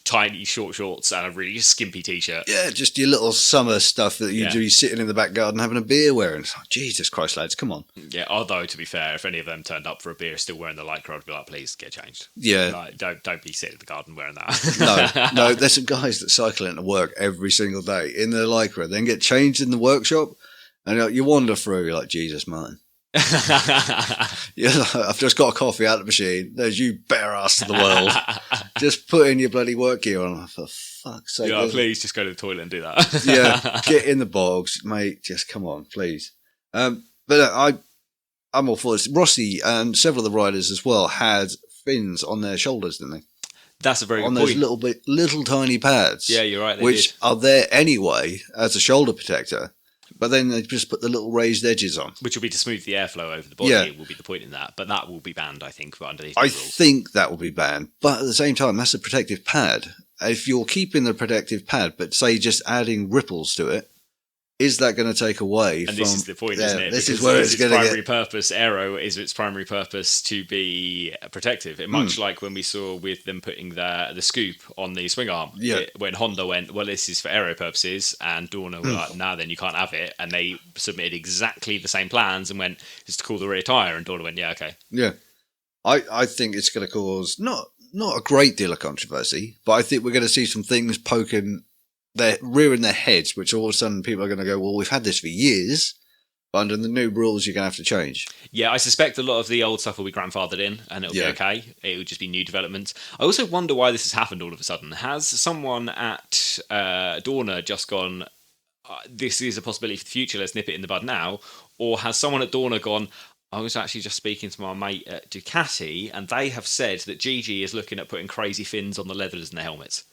tiny short shorts and a really skimpy t-shirt. Yeah, just your little summer stuff that you do sitting in the back garden having a beer wearing. It's like, Jesus Christ, lads, come on. Yeah, although to be fair, if any of them turned up for a beer still wearing the lycra, I'd be like, please get changed. Yeah. Like, don't be sitting in the garden wearing that. No, there's some guys that cycle into work every single day in their lycra, then get changed in the workshop, and you wander through, you're like, Jesus, man. I've just got a coffee out of the machine. There's you bare ass to the world. Just put in your bloody work gear on. For fuck's sake. Yeah, please just go to the toilet and do that. Yeah, get in the bogs, mate. Just come on, please. But I'm all for this. Rossi and several of the riders as well had fins on their shoulders, didn't they? That's a very good point. On those little tiny pads. Yeah, you're right. Which are there anyway as a shoulder protector. But then they just put the little raised edges on. Which will be to smooth the airflow over the body, will be the point in that. But that will be banned, I think, under these rules. I think that will be banned. But at the same time, that's a protective pad. If you're keeping the protective pad, but say just adding ripples to it, is that going to take away from... And this is the point, isn't it? This is where it's going to primary purpose, aero, is its primary purpose to be protective. Much like when we saw with them putting the scoop on the swing arm. Yeah. When Honda went, well, this is for aero purposes, and Dorna were like, nah, then you can't have it. And they submitted exactly the same plans and went, it's to cool the rear tyre. And Dorna went, yeah, okay. Yeah. I think it's going to cause not a great deal of controversy, but I think we're going to see some things rearing their heads, which all of a sudden people are going to go, well, we've had this for years, but under the new rules, you're going to have to change. Yeah, I suspect a lot of the old stuff will be grandfathered in, and it'll be okay. It will just be new developments. I also wonder why this has happened all of a sudden. Has someone at Dorna just gone, this is a possibility for the future, let's nip it in the bud now? Or has someone at Dorna gone, I was actually just speaking to my mate at Ducati, and they have said that GG is looking at putting crazy fins on the leathers and the helmets.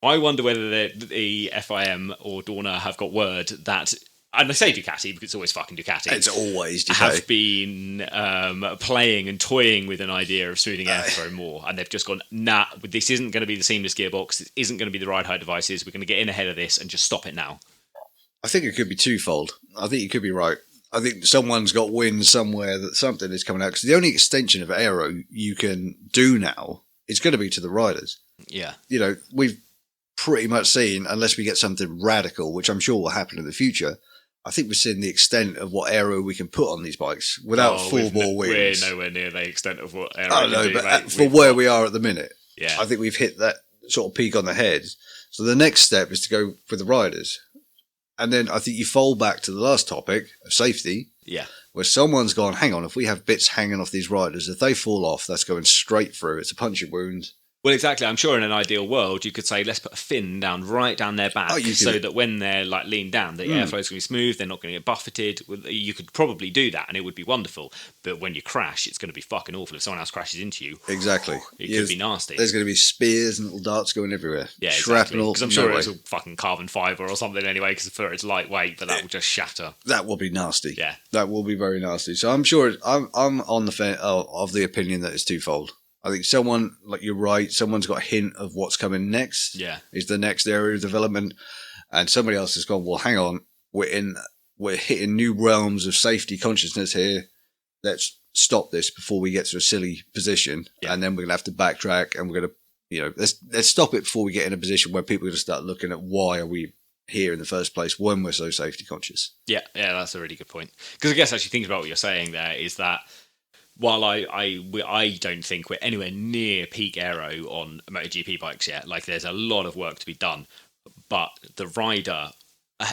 I wonder whether the FIM or Dorna have got word that, and I say Ducati because it's always fucking Ducati. It's always Ducati. Have been playing and toying with an idea of smoothing airflow more, and they've just gone, nah, this isn't going to be the seamless gearbox. This isn't going to be the ride height devices. We're going to get in ahead of this and just stop it now. I think it could be twofold. I think you could be right. I think someone's got wind somewhere that something is coming out, because the only extension of aero you can do now is going to be to the riders. Yeah. We've pretty much seen, unless we get something radical, which I'm sure will happen in the future, I think we've seen the extent of what aero we can put on these bikes without full bore wheels. We're nowhere near the extent of what aero I know, but for where we are at the minute, I think we've hit that sort of peak on the head. So the next step is to go for the riders. And then I think you fold back to the last topic of safety. Yeah. where someone's gone, hang on, if we have bits hanging off these riders, if they fall off, that's going straight through. It's a puncture wound. Well, exactly. I'm sure in an ideal world, you could say, let's put a fin right down their back so that when they're like leaned down, the airflow's going to be smooth, they're not going to get buffeted. You could probably do that and it would be wonderful. But when you crash, it's going to be fucking awful. If someone else crashes into you, exactly, it could be nasty. There's going to be spears and little darts going everywhere. Yeah, shrapnel. Because I'm sure it's all fucking carbon fibre or something anyway, because it's lightweight, but that will just shatter. That will be nasty. Yeah. That will be very nasty. So I'm sure, I'm on of the opinion that it's twofold. I think someone, like you're right, someone's got a hint of what's coming next. Yeah. Is the next area of development. And somebody else has gone, well, hang on, we're hitting new realms of safety consciousness here. Let's stop this before we get to a silly position. Yeah. And then we're going to have to backtrack and we're going to, let's stop it before we get in a position where people are going to start looking at why are we here in the first place when we're so safety conscious. Yeah, that's a really good point. Because I guess actually thinking about what you're saying there is that while I don't think we're anywhere near peak aero on MotoGP bikes yet, like there's a lot of work to be done, but the rider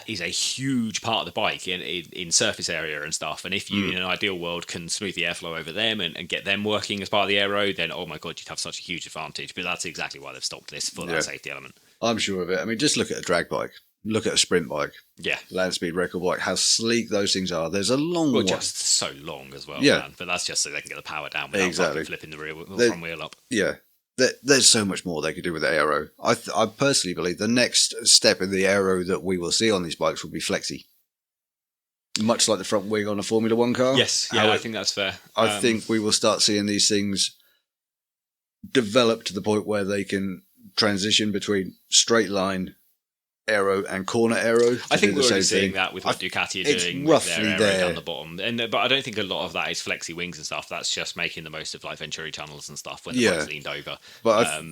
is a huge part of the bike in surface area and stuff. And if you, in an ideal world, can smooth the airflow over them and get them working as part of the aero, then, oh my God, you'd have such a huge advantage. But that's exactly why they've stopped this for that safety element. I'm sure of it. I mean, just look at a drag bike. Look at a sprint bike. Yeah. Land speed record bike. How sleek those things are. There's a long one. Just so long as well, yeah. Man. But that's just so they can get the power down without fucking flipping the front wheel up. Yeah. There's so much more they could do with the aero. I personally believe the next step in the aero that we will see on these bikes will be flexi. Much like the front wing on a Formula One car. Yes, yeah, I think that's fair. I think we will start seeing these things develop to the point where they can transition between straight line aero and corner aero. I think we're already seeing that with what Ducati are doing with their aero down the bottom. But I don't think a lot of that is flexi wings and stuff. That's just making the most of like Venturi tunnels and stuff when the bike's leaned over. But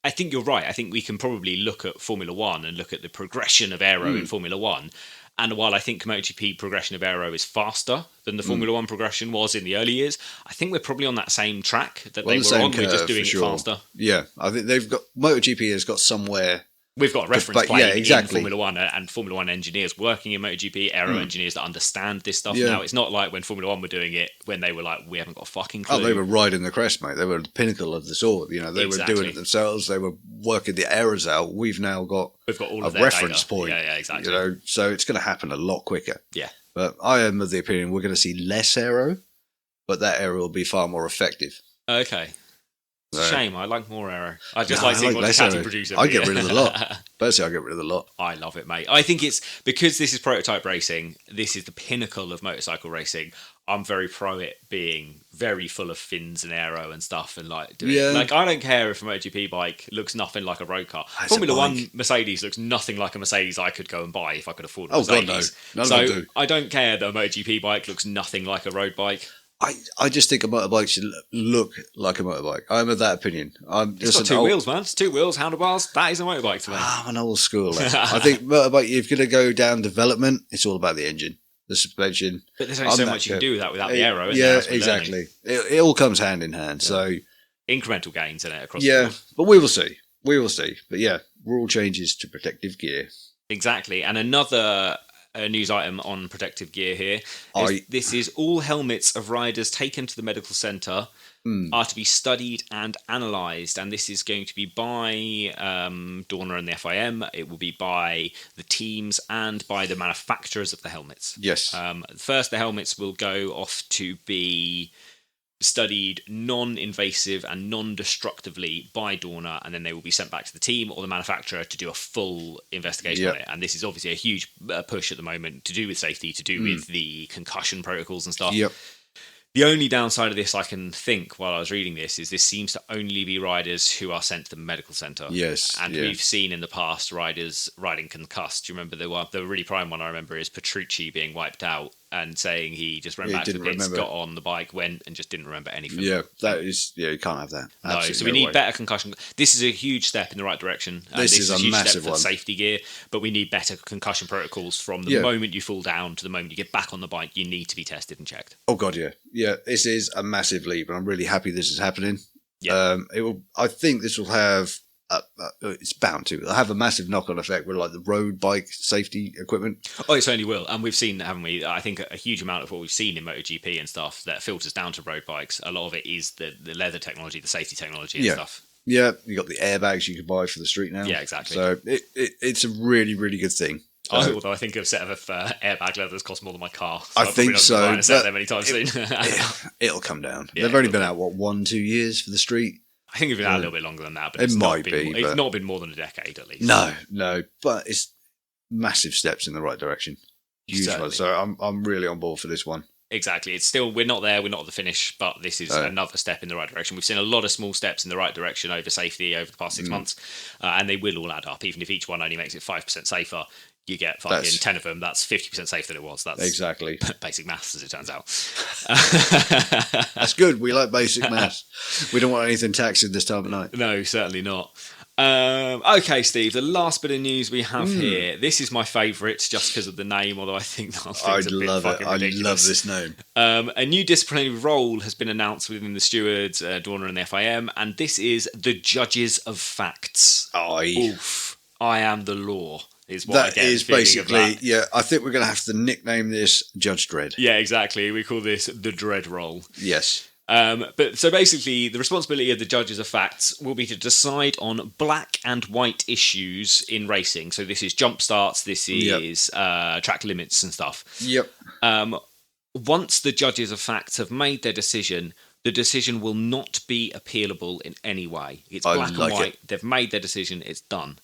I think you're right. I think we can probably look at Formula One and look at the progression of aero in Formula One. And while I think MotoGP progression of aero is faster than the Formula One progression was in the early years, I think we're probably on that same track that they were on. We're just doing it faster. Yeah, I think MotoGP has got somewhere. We've got a reference plane in Formula One and Formula One engineers working in MotoGP, aero engineers that understand this stuff now. It's not like when Formula One were doing it, when they were like, we haven't got a fucking clue. Oh, they were riding the crest, mate. They were the pinnacle of the sport. They were doing it themselves. They were working the errors out. We've got all of a reference point. Yeah, exactly. So it's going to happen a lot quicker. Yeah. But I am of the opinion we're going to see less aero, but that aero will be far more effective. Okay. It's a shame. I like more aero. I just like seeing what Ducati produce. I get rid of the lot. Personally, I get rid of the lot. I love it, mate. I think it's because this is prototype racing. This is the pinnacle of motorcycle racing. I'm very pro it being very full of fins and aero and stuff, and like doing like I don't care if a MotoGP bike looks nothing like a road car. Formula One Mercedes looks nothing like a Mercedes I could go and buy if I could afford a Mercedes. God, no. So I don't care that a MotoGP bike looks nothing like a road bike. I just think a motorbike should look like a motorbike. I'm of that opinion. It's got two wheels, man. It's 2 wheels, handlebars. That is a motorbike to me. I'm an old school. I think motorbike, if you're going to go down development, it's all about the engine, the suspension. But there's only so much you can do with that without the aero. Yeah, exactly. It all comes hand in hand. Yeah. So incremental gains in it across the board. But we will see. But rule changes to protective gear. Exactly. And another news item on protective gear here. This is all helmets of riders taken to the medical centre are to be studied and analysed, and this is going to be by Dorna and the FIM. It will be by the teams and by the manufacturers of the helmets. Yes. First, the helmets will go off to be studied non-invasive and non-destructively by Dorna, and then they will be sent back to the team or the manufacturer to do a full investigation on it. And this is obviously a huge push at the moment to do with safety, to do with the concussion protocols and stuff. Yep. The only downside of this I can think while I was reading this is this seems to only be riders who are sent to the medical centre. Yes. And we've seen in the past riders riding concussed. Do you remember the really prime one I remember is Petrucci being wiped out and saying he just ran back to the pits, got on the bike, went and just didn't remember anything. Yeah, that is, you can't have that. No, so we need better concussion. This is a huge step in the right direction. This is a huge massive step for safety gear, but we need better concussion protocols from the moment you fall down to the moment you get back on the bike. You need to be tested and checked. Oh God, yeah. Yeah, this is a massive leap, and I'm really happy this is happening. Yeah. I think this will have it's bound to have a massive knock-on effect with like the road bike safety equipment. Oh, it certainly will. And we've seen, haven't we? I think a huge amount of what we've seen in MotoGP and stuff that filters down to road bikes. A lot of it is the leather technology, the safety technology and stuff. Yeah, you got the airbags you can buy for the street now. Yeah, exactly. So it's a really, really good thing. Although I think a set of airbag leathers cost more than my car. I think so. A set of them anytime soon. It'll come down. Yeah, They've only been out 1-2 years for the street. I think it's been out a little bit longer than that, but it's not been more than a decade at least. No, but it's massive steps in the right direction. Huge one. So I'm really on board for this one. Exactly. It's still, we're not there, we're not at the finish, but this is another step in the right direction. We've seen a lot of small steps in the right direction over safety over the past 6 months, and they will all add up. Even if each one only makes it 5% safer, you get fucking 10 of them, that's 50% safer than it was. That's exactly basic maths, as it turns out. That's good. We like basic maths. We don't want anything taxing this time of night. No, certainly not. Okay, Steve, the last bit of news we have here. This is my favourite just because of the name, although I think that thing's a bit fucking ridiculous. I love this name. A new disciplinary role has been announced within the stewards, Dorna and the FIM, and this is the Judges of Facts. Oof. I am the law. Is what that I get is basically, yeah, I think we're going to have to nickname this Judge Dredd. Yeah, exactly. We call this the Dredd role. Yes. But so basically, the responsibility of the Judges of Facts will be to decide on black and white issues in racing. So this is jump starts, this is track limits and stuff. Yep. Once the Judges of Facts have made their decision, the decision will not be appealable in any way. It's black and white. They've made their decision. It's done.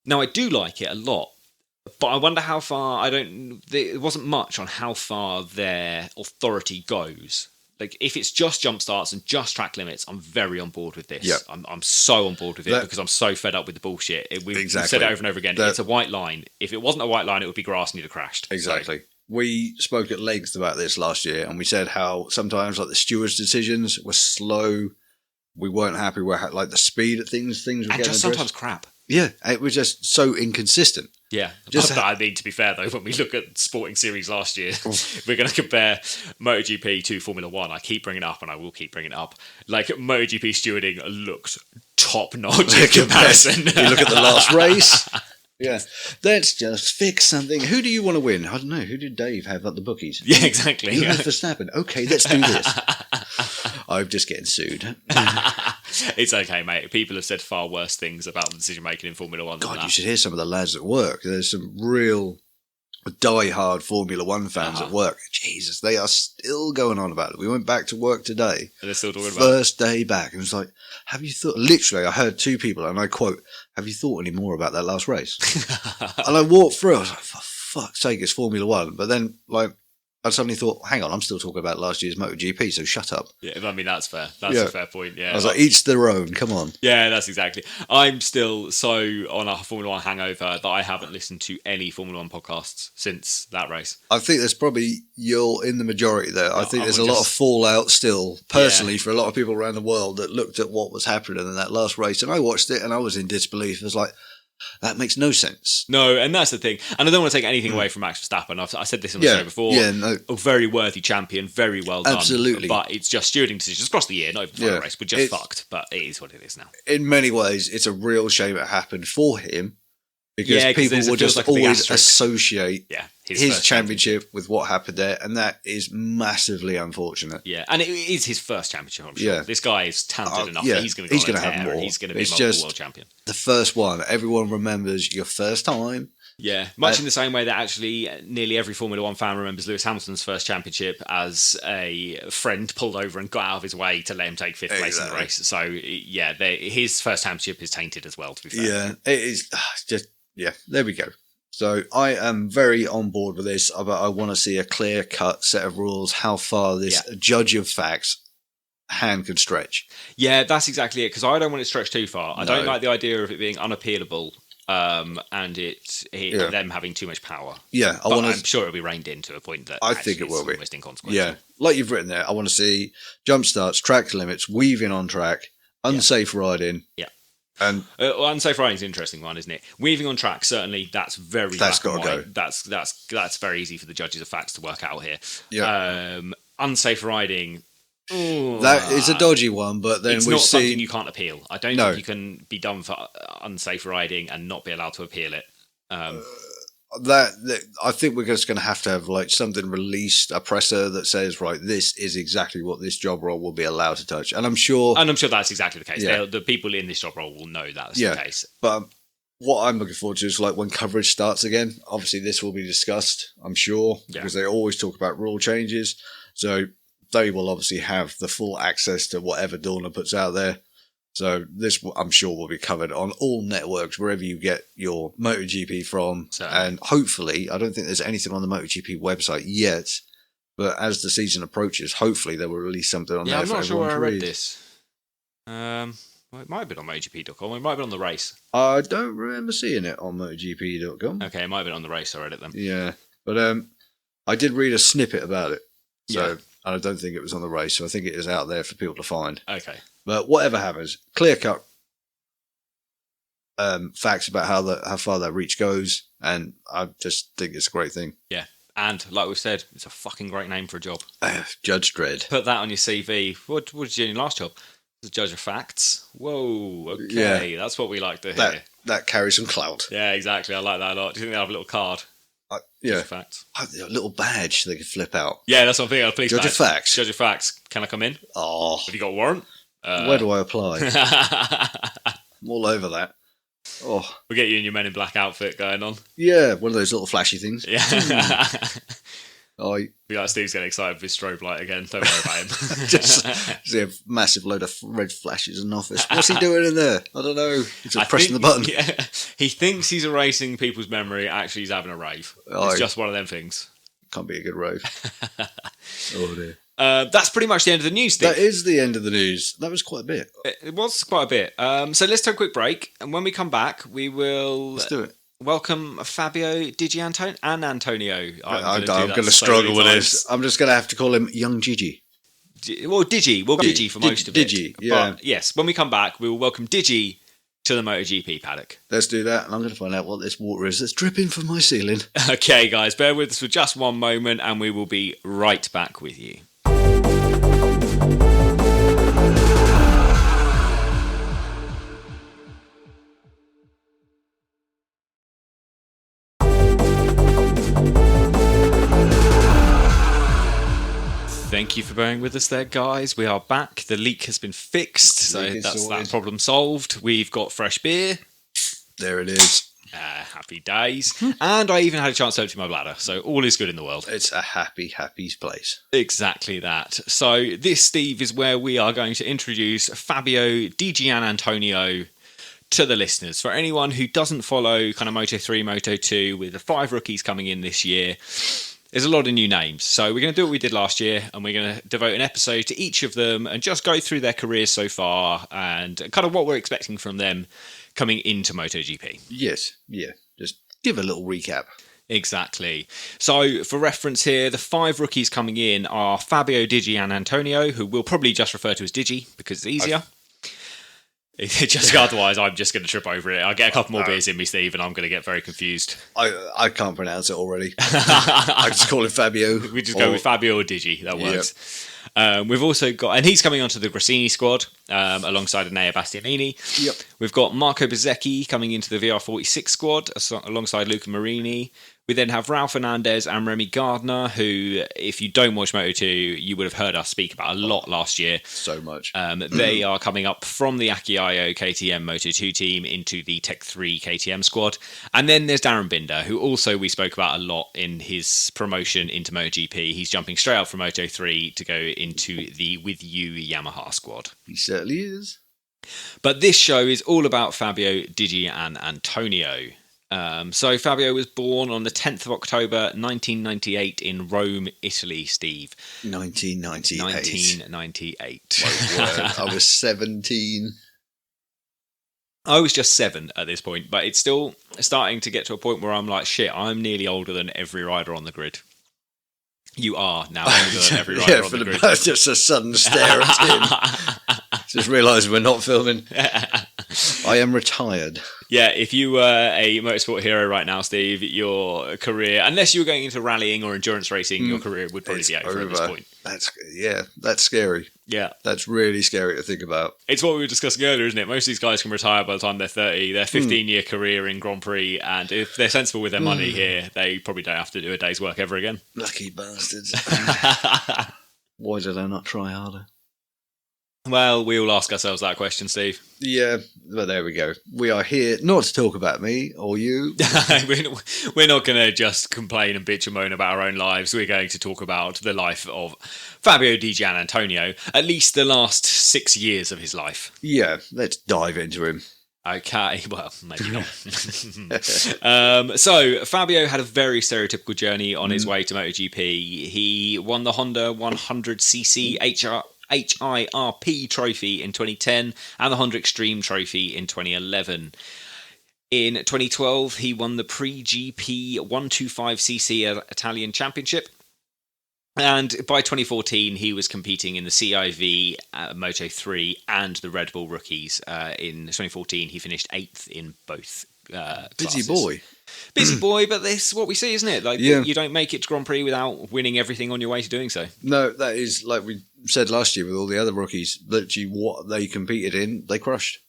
Now, I do like it a lot, but I wonder how far, there wasn't much on how far their authority goes. Like, if it's just jump starts and just track limits, I'm very on board with this. Yep. I'm so on board with it because I'm so fed up with the bullshit. We've said it over and over again. It's a white line. If it wasn't a white line, it would be grass and you'd have crashed. Exactly. So, we spoke at length about this last year, and we said how sometimes like the stewards' decisions were slow. We weren't happy with like the speed of things were and getting just sometimes crap. Yeah, it was just so inconsistent. Yeah, I mean, to be fair though, when we look at Sporting Series last year, we're going to compare MotoGP to Formula One. I keep bringing it up, and I will keep bringing it up. Like, MotoGP stewarding looks top notch in comparison. You look at the last race. Yeah, let's just fix something. Who do you want to win? I don't know. Who did Dave have at the bookies? Yeah, exactly. You have Verstappen. Okay, let's do this. I'm just getting sued. It's okay, mate. People have said far worse things about the decision making in Formula One. God, you should hear some of the lads at work. There's some real die-hard Formula One fans at work. Jesus, they are still going on about it. We wand back to work today. And they're still talking about it. First day back. And it was like, have you thought... Literally, I heard two people, and I quote, have you thought any more about that last race? And I walked through. I was like, for fuck's sake, it's Formula One. But then, like, I suddenly thought, hang on, I'm still talking about last year's MotoGP, so shut up. Yeah, I mean, that's fair. That's a fair point, yeah. I was like, each their own, come on. Yeah, that's exactly. I'm still so on a Formula One hangover that I haven't listened to any Formula One podcasts since that race. I think there's probably, you're in the majority there. I think there's a lot of fallout still, personally, for a lot of people around the world that looked at what was happening in that last race. And I watched it and I was in disbelief. It was like, that makes no sense. No, and that's the thing. And I don't want to take anything away from Max Verstappen. I said this on the show before. Yeah, no. A very worthy champion, very well done. Absolutely. But it's just stewarding decisions across the year, not even the race. We're just fucked. But it is what it is now. In many ways, it's a real shame it happened for him. Because people will just always associate his championship with what happened there, and that is massively unfortunate. Yeah, and it is his first championship, I'm sure. Yeah. This guy is talented enough that he's going to have more. He's going to be multiple world champion. The first one, everyone remembers your first time. Yeah, much in the same way that actually nearly every Formula One fan remembers Lewis Hamilton's first championship as a friend pulled over and got out of his way to let him take fifth place in the race. So, yeah, his first championship is tainted as well, to be fair. Yeah, it is just... Yeah, there we go. So I am very on board with this, but I want to see a clear-cut set of rules, how far this Judge of Facts hand can stretch. Yeah, that's exactly it, because I don't want it stretched too far. I don't like the idea of it being unappealable and them having too much power. Yeah, I'm sure it'll be reined in to a point that I think it will be almost inconsequential. Yeah, like you've written there, I want to see jump starts, track limits, weaving on track, unsafe riding. Yeah. And unsafe riding is an interesting one, isn't it? Weaving on track, certainly, that's very that's black and white. Go. That's very easy for the Judges of Facts to work out here. Yeah. Unsafe riding, Ooh, That is a dodgy one, but then it's we've not something seen you can't appeal. I don't think you can be done for unsafe riding and not be allowed to appeal it. that. I think we're just going to have like something released, a presser that says, right, this is exactly what this job role will be allowed to touch, and I'm sure that's exactly the case. Yeah. The people in this job role will know that's the case. But what I'm looking forward to is like when coverage starts again. Obviously, this will be discussed, I'm sure, because they always talk about rule changes. So they will obviously have the full access to whatever Dorna puts out there. So this, I'm sure, will be covered on all networks, wherever you get your MotoGP from. And hopefully, I don't think there's anything on the MotoGP website yet, but as the season approaches, hopefully they will release something on there I'm for not sure everyone where I to read read. this. Well, it might have been on MotoGP.com. It might have been on the race. I don't remember seeing it on MotoGP.com. Okay, it might have been on the race. I read it then. Yeah, but I did read a snippet about it. So Yeah. I don't think it was on the race, so I think it is out there for people to find. Okay. But whatever happens, clear-cut facts about how far that reach goes, and I just think it's a great thing. Yeah. And like we've said, it's a fucking great name for a job. Judge Dredd. Put that on your CV. What did you do in your last job? The judge of facts. Whoa. Okay. That's what we like to hear. That carries some clout. Yeah, exactly. I like that a lot. Do you think they have a little card? Yeah. Judge of facts. A little badge they could flip out. Yeah, that's what I'm thinking. A police Judge badge. of facts. Judge of facts. Can I come in? Oh. Have you got a warrant? Where do I apply? I'm all over that. Oh. We'll get you in your Men in Black outfit going on. Yeah, one of those little flashy things. Yeah. Be like Steve's getting excited with his strobe light again. Don't worry about him. just see a massive load of red flashes in the office. What's he doing in there? I don't know. He's just pressing the button. Yeah, he thinks he's erasing people's memory. Actually, he's having a rave. It's just one of them things. Can't be a good rave. Oh dear. That's pretty much the end of the news, Steve. That is the end of the news. That was quite a bit. It was quite a bit. So let's take a quick break, and when we come back, we will Let's do it. Welcome Fabio Di Giannantonio and Antonio. I'm going to struggle with this. I'm just going to have to call him Young Gigi. Well, Digi. We'll go Digi for most of it. Digi, yeah. But yes, when we come back, we will welcome Digi to the MotoGP paddock. Let's do that, and I'm going to find out what this water is that's dripping from my ceiling. Okay, guys, bear with us for just one moment, and we will be right back with you. Thank you for bearing with us there, guys. We are back. The leak has been fixed, so that's that problem solved. We've got fresh beer. There it is. Happy days. And I even had a chance to empty my bladder, so all is good in the world. It's a happy, happy place. Exactly that. So this, Steve, is where we are going to introduce Fabio Di Giannantonio to the listeners. For anyone who doesn't follow kind of Moto3, Moto2, with the 5 rookies coming in this year, there's a lot of new names. So we're going to do what we did last year, and we're going to devote an episode to each of them and just go through their careers so far and kind of what we're expecting from them coming into MotoGP. Yes, yeah. Just give a little recap. Exactly. So for reference here, the 5 rookies coming in are Fabio Di Giannantonio, who we'll probably just refer to as Digi because it's easier. Otherwise, I'm just going to trip over it. I'll get a couple more beers in me, Steve, and I'm going to get very confused. I can't pronounce it already. I just call him Fabio. We just go with Fabio or Digi. That works. Yep. We've also got, and he's coming onto the Grassini squad alongside Enea Bastianini. Yep. We've got Marco Bezzecchi coming into the VR46 squad alongside Luca Marini. We then have Ralph Fernandez and Remy Gardner, who, if you don't watch Moto2, you would have heard us speak about a lot last year. So much. They are coming up from the Akiayo KTM Moto2 team into the Tech 3 KTM squad. And then there's Darren Binder, who also we spoke about a lot in his promotion into MotoGP. He's jumping straight up from Moto3 to go into the With You Yamaha squad. He certainly is. But this show is all about Fabio Di Giannantonio. So Fabio was born on the 10th of October 1998 in Rome, Italy, Steve. 1998. My word, I was 17. I was just 7 at this point, but it's still starting to get to a point where I'm like, shit, I'm nearly older than every rider on the grid. You are now older than every rider on the grid. Just a sudden stare at him. Just realised we're not filming. I am retired. Yeah, if you were a motorsport hero right now, Steve, your career, unless you were going into rallying or endurance racing, your career would probably be over at this point. That's scary. Yeah. That's really scary to think about. It's what we were discussing earlier, isn't it? Most of these guys can retire by the time they're 30. Their 15-year career in Grand Prix, and if they're sensible with their money here, they probably don't have to do a day's work ever again. Lucky bastards. Why did I not try harder? Well, we all ask ourselves that question, Steve. Yeah, well, there we go. We are here not to talk about me or you. We're not going to just complain and bitch and moan about our own lives. We're going to talk about the life of Fabio Di Giannantonio, at least the last 6 years of his life. Yeah, let's dive into him. Okay, well, maybe not. So, Fabio had a very stereotypical journey on his way to MotoGP. He won the Honda 100cc HIRP trophy in 2010 and the Honda Extreme trophy in 2011. In 2012, he won the Pre-GP 125cc Italian Championship. And by 2014, he was competing in the CIV, Moto3 and the Red Bull Rookies. In 2014, he finished 8th in both Busy classes. boy. Busy boy, but this is what we see, isn't it? Like, you don't make it to Grand Prix without winning everything on your way to doing so. No, that is, like we said last year with all the other rookies, literally what they competed in, they crushed.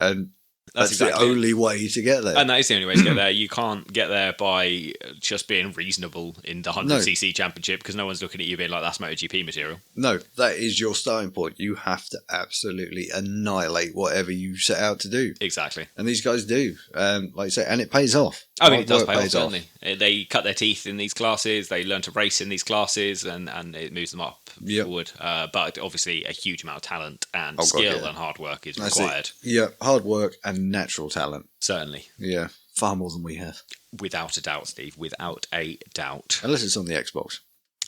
And that's exactly the only way to get there. And that is the only way to get there. You can't get there by just being reasonable in the 100cc championship because no one's looking at you being like, that's MotoGP material. No, that is your starting point. You have to absolutely annihilate whatever you set out to do. Exactly. And these guys do. Like I say, and it pays off. I mean, it does pay off, certainly. They cut their teeth in these classes, they learn to race in these classes, and it moves them up forward. But obviously, a huge amount of talent and skill and hard work is required. Yeah, hard work and natural talent. Certainly. Yeah, far more than we have. Without a doubt, Steve. Without a doubt. Unless it's on the Xbox.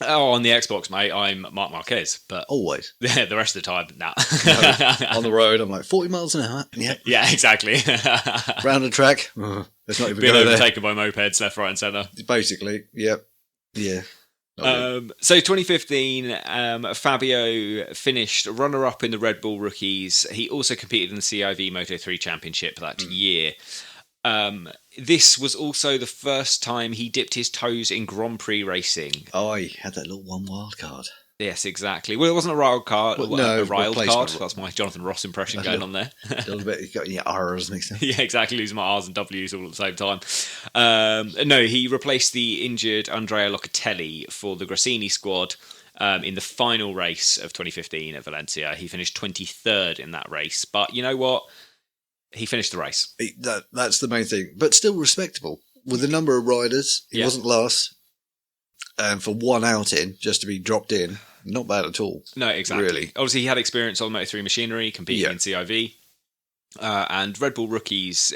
Oh, on the Xbox, mate, I'm Marc Marquez, but always. The rest of the time, nah. No, on the road, I'm like 40 miles an hour. Yeah, exactly. Round the track, let's not even being go overtaken by mopeds left, right, and centre. Basically, yeah. So 2015, Fabio finished runner-up in the Red Bull Rookies. He also competed in the CIV Moto3 Championship that year. This was also the first time he dipped his toes in Grand Prix racing. Oh, he had that little one wild card. Yes, exactly. Well, it wasn't a wild card. Well, no, a riled card. That's my Jonathan Ross impression going on there. A little bit. You got your R's mixed up. Yeah, exactly. Losing my R's and W's all at the same time. No, he replaced the injured Andrea Locatelli for the Grassini squad in the final race of 2015 at Valencia. He finished 23rd in that race. But you know what? He finished the race. That's the main thing. But still respectable. With the number of riders, he wasn't last. And for one outing, just to be dropped in, not bad at all. No, exactly. Really. Obviously, he had experience on Moto3 machinery, competing in CIV. And Red Bull Rookies,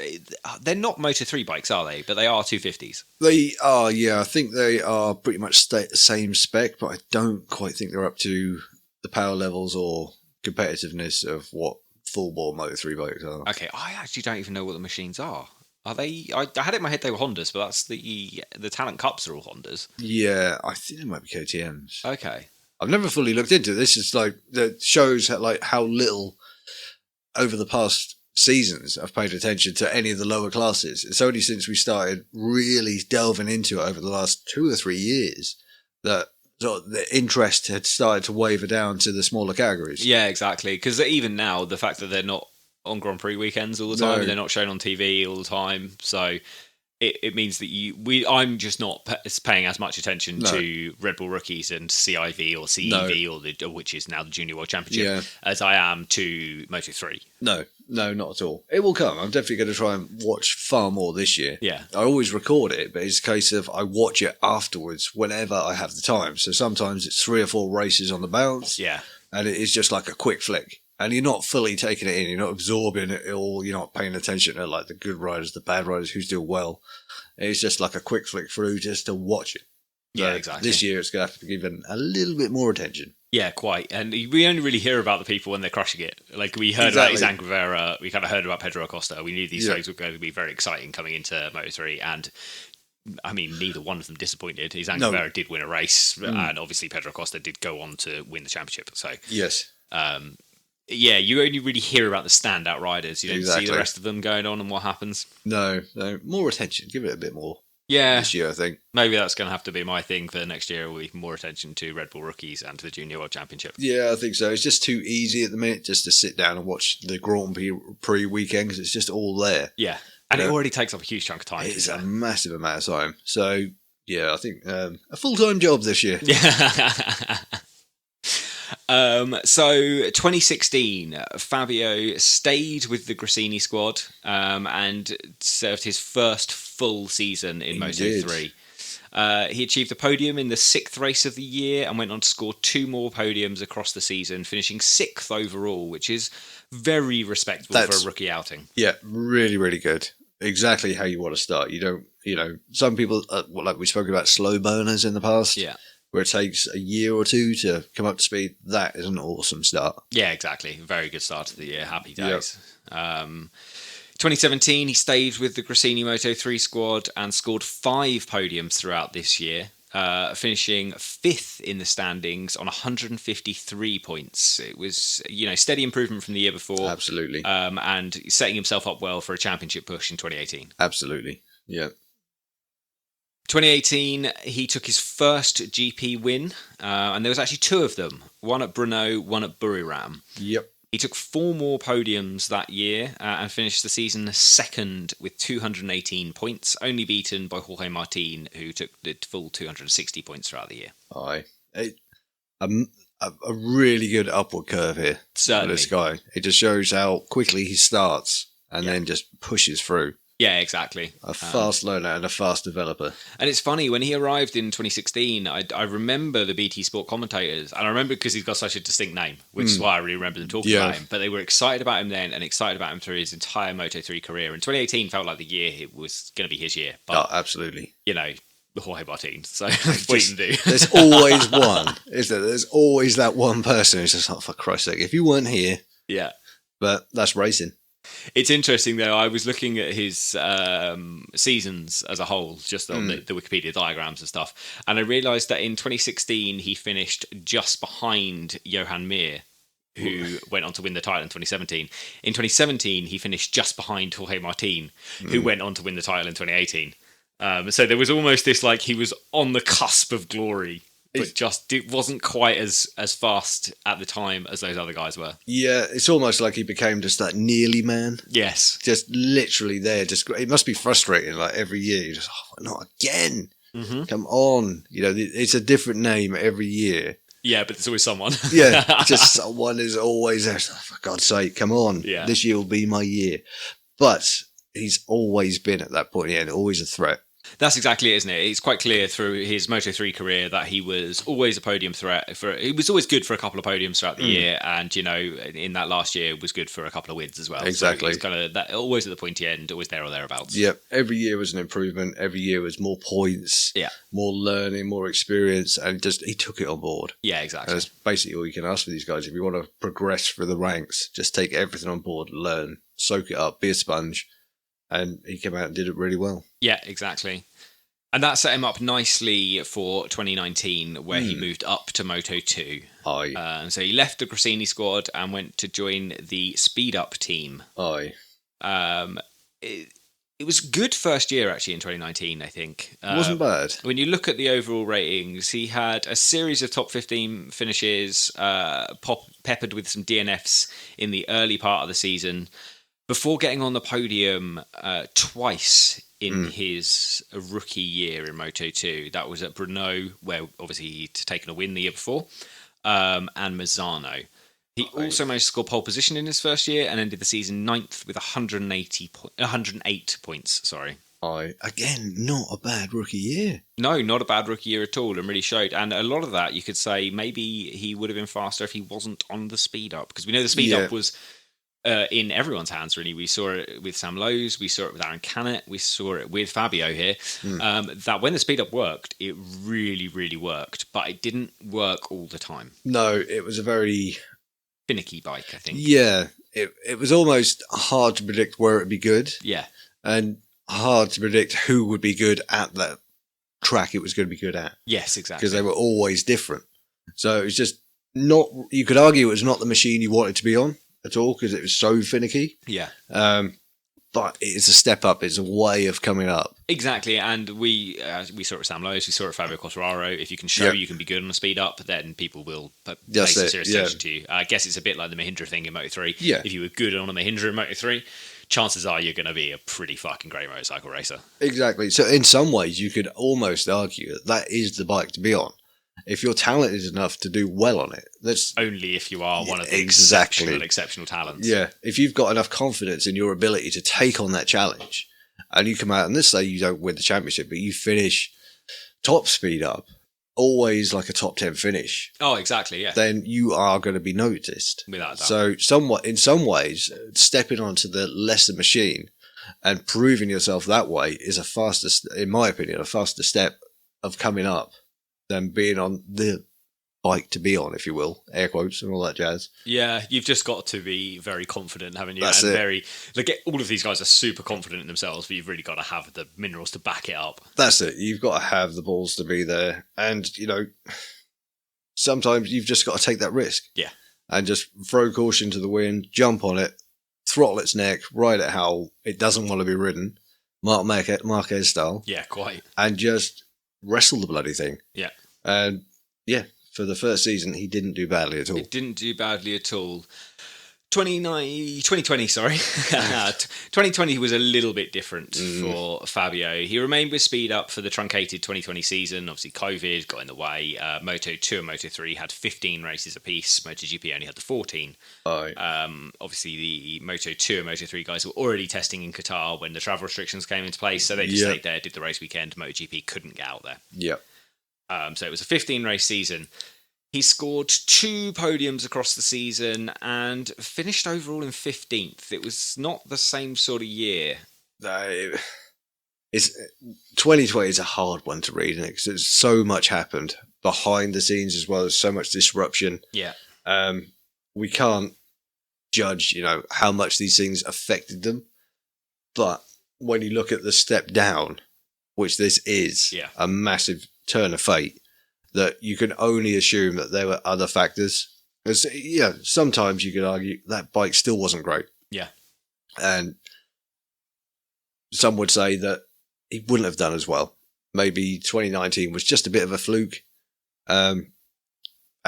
they're not Moto3 bikes, are they? But they are 250s. They are, yeah. I think they are pretty much the same spec, but I don't quite think they're up to the power levels or competitiveness of what full-bore Moto3 bikes are. Okay, I actually don't even know what the machines are. Are they? I had it in my head they were Hondas, but that's the Talent Cups are all Hondas. Yeah, I think they might be KTMs. Okay. I've never fully looked into it. This is like that shows how little over the past seasons I've paid attention to any of the lower classes. It's only since we started really delving into it over the last 2 or 3 years that sort of the interest had started to waver down to the smaller categories. Yeah, exactly. Because even now, the fact that they're not on Grand Prix weekends all the time, and they're not shown on TV all the time, so it means that I'm just not paying as much attention to Red Bull Rookies and CIV or CEV or which is now the Junior World Championship as I am to Moto3. No, not at all. It will come. I'm definitely going to try and watch far more this year. Yeah. I always record it, but it's a case of I watch it afterwards whenever I have the time. So sometimes it's 3 or 4 races on the bounce. Yeah. And it is just like a quick flick. And you're not fully taking it in. You're not absorbing it all. You're not paying attention to like the good riders, the bad riders, who's doing well. It's just like a quick flick through just to watch it. Yeah, exactly. This year it's going to have to be given a little bit more attention. Yeah, quite. And we only really hear about the people when they're crushing it. Like we heard about Izan Guevara, we kind of heard about Pedro Acosta. We knew these folks were going to be very exciting coming into Moto3, and I mean, neither one of them disappointed. Izan Guevara did win a race, and obviously Pedro Acosta did go on to win the championship. So yes. Yeah, you only really hear about the standout riders. You don't see the rest of them going on and what happens. No, more attention. Give it a bit more. Yeah, this year I think maybe that's going to have to be my thing for next year. Will be more attention to Red Bull rookies and to the Junior World Championship. Yeah, I think so. It's just too easy at the minute just to sit down and watch the Grand Prix weekend because it's just all there. Yeah, and it already takes up a huge chunk of time. It's a massive amount of time. So yeah, I think a full-time job this year. Yeah. So 2016, Fabio stayed with the Gresini squad and served his first full season in Moto3. He achieved a podium in the 6th race of the year and went on to score 2 more podiums across the season, finishing 6th overall, which is very respectable for a rookie outing. Yeah, really, really good. Exactly how you want to start. You don't, some people, like we spoke about slow burners in the past. Yeah. Where it takes a year or 2 to come up to speed. That is an awesome start. Yeah, exactly. Very good start to the year. Happy days. Yep. 2017, he stayed with the Gresini Moto3 squad and scored 5 podiums throughout this year, finishing 5th in the standings on 153 points. It was, steady improvement from the year before. Absolutely. And setting himself up well for a championship push in 2018. Absolutely. Yeah. 2018, he took his first GP win, and there was actually 2 of them. One at Brno, one at Buriram. Yep. He took 4 more podiums that year and finished the season 2nd with 218 points, only beaten by Jorge Martin, who took the full 260 points throughout the year. Aye. A really good upward curve here. Certainly. For this guy. It just shows how quickly he starts and then just pushes through. Yeah, exactly. A fast learner and a fast developer. And it's funny, when he arrived in 2016, I remember the BT Sport commentators, and I remember because he's got such a distinct name, which is why I really remember them talking about him, but they were excited about him then and excited about him through his entire Moto3 career. And 2018 felt like the year it was going to be his year. But, absolutely. Jorge Martin, so what you can do. There's always one, isn't there? There's always that one person who's just like, for Christ's sake, if you weren't here. Yeah. But that's racing. It's interesting, though. I was looking at his seasons as a whole, just on the Wikipedia diagrams and stuff, and I realised that in 2016 he finished just behind Johan Mir, who went on to win the title in 2017. In 2017, he finished just behind Jorge Martin, who went on to win the title in 2018. So there was almost this, like, he was on the cusp of glory, but it wasn't quite as fast at the time as those other guys were. Yeah, it's almost like he became just that nearly man. Yes. Just literally there. It must be frustrating, like every year. You're just, not again. Mm-hmm. Come on. It's a different name every year. Yeah, but there's always someone. Yeah, just someone is always there. For God's sake, come on. Yeah. This year will be my year. But he's always been at that point, always a threat. That's exactly it, isn't it? It's quite clear through his Moto3 career that he was always a podium threat. He was always good for a couple of podiums throughout the year, and in that last year was good for a couple of wins as well. Exactly. So it's kind of that, always at the pointy end, always there or thereabouts. Yep. Every year was an improvement. Every year was more points. Yeah. More learning, more experience, and he took it on board. Yeah, exactly. And that's basically all you can ask for these guys. If you want to progress through the ranks, just take everything on board, learn, soak it up, be a sponge, and he came out and did it really well. Yeah, exactly. And that set him up nicely for 2019, where he moved up to Moto2. Aye. So he left the Gresini squad and went to join the Speed Up team. Aye. It was good first year, actually, in 2019, I think. It wasn't bad. When you look at the overall ratings, he had a series of top 15 finishes, peppered with some DNFs in the early part of the season, before getting on the podium twice in his rookie year in Moto2. That was at Brno, where obviously he'd taken a win the year before, and Misano. He also managed to score pole position in his first year and ended the season 9th with 108 points. Sorry. Again, not a bad rookie year. No, not a bad rookie year at all, and really showed. And a lot of that, you could say, maybe he would have been faster if he wasn't on the speed up, because we know the speed up was in everyone's hands, really. We saw it with Sam Lowes, we saw it with Aaron Canet, we saw it with Fabio here, that when the speed up worked, it really, really worked, but it didn't work all the time. No, it was a very finicky bike, I think. Yeah, it was almost hard to predict where it would be good. Yeah. And hard to predict who would be good at that track it was going to be good at. Yes, exactly. Because they were always different. So it was just You could argue it was not the machine you wanted to be on at all because it was so finicky. Yeah. But it's a step up. It's a way of coming up. Exactly, and we saw it with Sam Lowes, we saw it with Fabio Quartararo. If you can show you can be good on a speed up, then people will pay some serious attention to you. I guess it's a bit like the Mahindra thing in Moto3. Yeah. If you were good on a Mahindra in Moto3, chances are you're going to be a pretty fucking great motorcycle racer. Exactly. So in some ways, you could almost argue that is the bike to be on. If you're talented enough to do well on it, that's only if you are one of the exceptional talents. Yeah, if you've got enough confidence in your ability to take on that challenge, and you come out and let's say you don't win the championship, but you finish top speed up, always like a top 10 finish. Oh, exactly. Yeah. Then you are going to be noticed. Without doubt. So, in some ways, stepping onto the lesser machine and proving yourself that way is in my opinion, a faster step of coming up than being on the bike to be on, if you will, air quotes and all that jazz. Yeah, you've just got to be very confident, haven't you? That's it. All of these guys are super confident in themselves, but you've really got to have the minerals to back it up. That's it. You've got to have the balls to be there. And, sometimes you've just got to take that risk. Yeah. And just throw caution to the wind, jump on it, throttle its neck, ride it how it doesn't want to be ridden, Marquez style. Yeah, quite. And just wrestle the bloody thing. Yeah. And yeah, for the first season, he didn't do badly at all. It didn't do badly at all. 2020, sorry. 2020 was a little bit different for Fabio. He remained with speed up for the truncated 2020 season. Obviously, COVID got in the way. Moto2 and Moto3 had 15 races apiece. MotoGP only had the 14. Obviously, the Moto2 and Moto3 guys were already testing in Qatar when the travel restrictions came into place, so they just stayed there, did the race weekend. MotoGP couldn't get out there. Yeah. So it was a 15-race season. He scored 2 podiums across the season and finished overall in 15th. It was not the same sort of year. It's 2020 is a hard one to read, because there's so much happened behind the scenes as well as so much disruption. Yeah. We can't judge, how much these things affected them. But when you look at the step down, which this is a massive turn of fate, that you can only assume that there were other factors. Because, sometimes you could argue that bike still wasn't great. Yeah. And some would say that he wouldn't have done as well. Maybe 2019 was just a bit of a fluke. And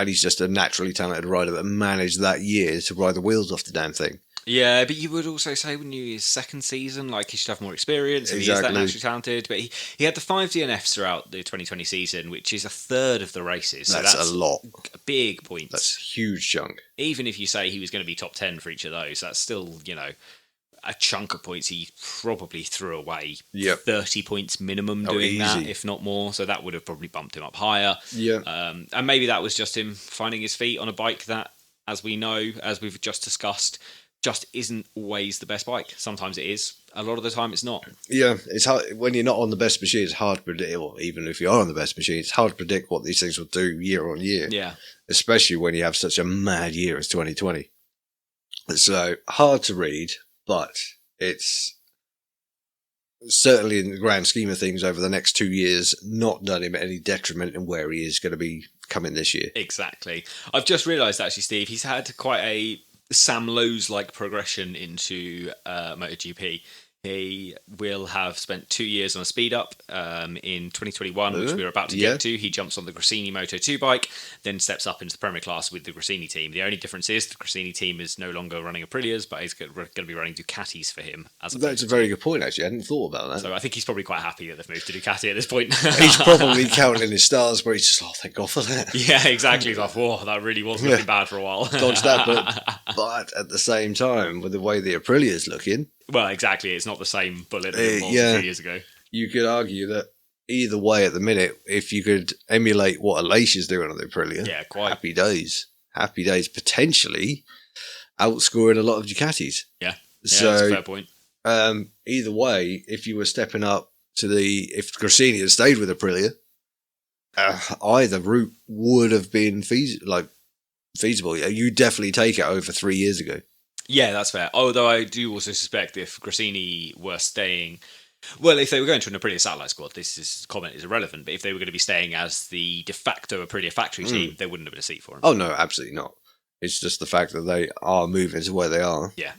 he's just a naturally talented rider that managed that year to ride the wheels off the damn thing. Yeah, but you would also say, wouldn't you, his second season, he should have more experience, and he is that naturally talented. But he had the 5 DNFs throughout the 2020 season, which is a third of the races. So that's a lot. A big point. That's a huge chunk. Even if you say he was going to be top 10 for each of those, that's still, a chunk of points he probably threw away. 30 points minimum doing that, if not more. So that would have probably bumped him up higher. Yeah. And maybe that was just him finding his feet on a bike that, as we know, as we've just discussed, just isn't always the best bike. Sometimes it is. A lot of the time it's not. Yeah, it's hard. When you're not on the best machine, it's hard to predict, or even if you are on the best machine, it's hard to predict what these things will do year on year. Yeah. Especially when you have such a mad year as 2020. So, hard to read, but it's certainly in the grand scheme of things over the next 2 years, not done him any detriment in where he is going to be coming this year. Exactly. I've just realised, actually, Steve, he's had quite a Sam Lowes-like progression into MotoGP. He will have spent 2 years on a speed up in 2021, which we're about to get to. He jumps on the Gresini Moto2 bike, then steps up into the Premier class with the Gresini team. The only difference is the Gresini team is no longer running Aprilias, but he's going to be running Ducatis for him. That's a very good point, actually. I hadn't thought about that. So I think he's probably quite happy that they've moved to Ducati at this point. He's probably counting his stars, where he's just, thank God for that. Yeah, exactly. He's like, whoa, that really was looking bad for a while. Dodged that, but at the same time, with the way the Aprilia's looking... Well, exactly. It's not the same bullet that it was a few years ago. You could argue that either way at the minute, if you could emulate what Alesia's doing on the Aprilia, quite. Happy days. Happy days, potentially outscoring a lot of Ducatis. Yeah, so, that's a fair point. Either way, if you were stepping up to if Gresini had stayed with Aprilia, either route would have been feasible. You definitely take it over 3 years ago. Yeah, that's fair. Although I do also suspect if Gresini were staying Well, if they were going to an Aprilia satellite squad, this comment is irrelevant. But if they were going to be staying as the de facto Aprilia factory team, there wouldn't have been a seat for them. Oh, no, absolutely not. It's just the fact that they are moving to where they are. Yeah.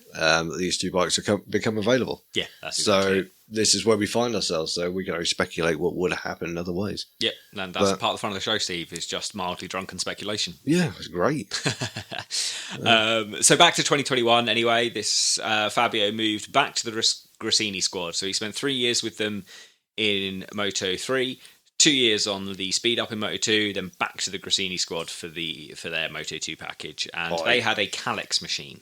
These two bikes have become available. Yeah, that's exactly it. This is where we find ourselves. So we can only speculate what would have happened in other ways. Yeah, and that's part of the fun of the show, Steve, is just mildly drunken speculation. Yeah, it was great. So back to 2021 anyway, this Fabio moved back to the Gresini squad. So he spent 3 years with them in Moto 3, 2 years on the speed up in Moto 2, then back to the Gresini squad for their Moto 2 package. And they had a Kalex machine.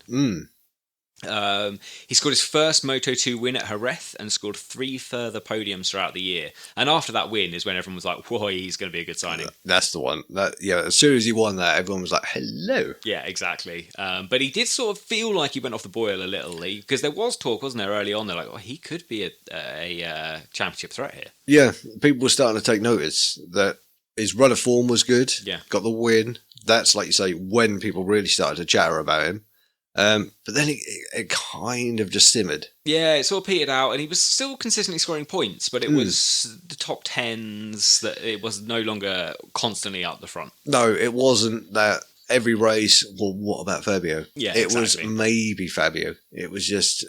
He scored his first Moto 2 win at Jerez and scored 3 further podiums throughout the year. And after that win is when everyone was like, whoa, he's going to be a good signing. That's the one. As soon as he won that, everyone was like, hello. Yeah, exactly. But he did sort of feel like he went off the boil a little, because there was talk, wasn't there, early on? They're like, oh, he could be a championship threat here. Yeah, people were starting to take notice that his run of form was good. Yeah. Got the win. That's, like you say, when people really started to chatter about him. But then it kind of just simmered. Yeah, it sort of petered out, and he was still consistently scoring points, but it was the top tens that it was no longer constantly up the front. No, it wasn't that every race. Well, what about Fabio? Yeah, it was maybe Fabio. It was just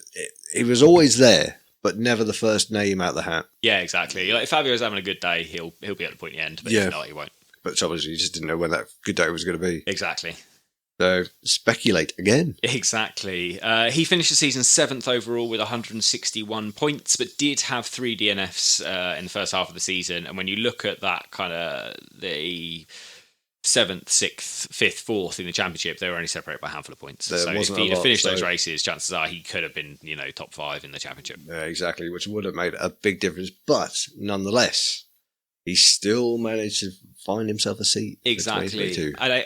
he was always there, but never the first name out the hat. Yeah, exactly. Like if Fabio's having a good day, he'll be at the point at the end, but if not, he won't. But obviously, you just didn't know when that good day was going to be. Exactly. So, speculate again. Exactly. He finished the season 7th overall with 161 points, but did have 3 DNFs in the first half of the season. And when you look at that kind of the 7th, 6th, 5th, 4th in the championship, they were only separated by a handful of points. So if he'd have finished those races, chances are he could have been, top 5 in the championship. Yeah, exactly, which would have made a big difference. But nonetheless, he still managed to find himself a seat. Exactly. And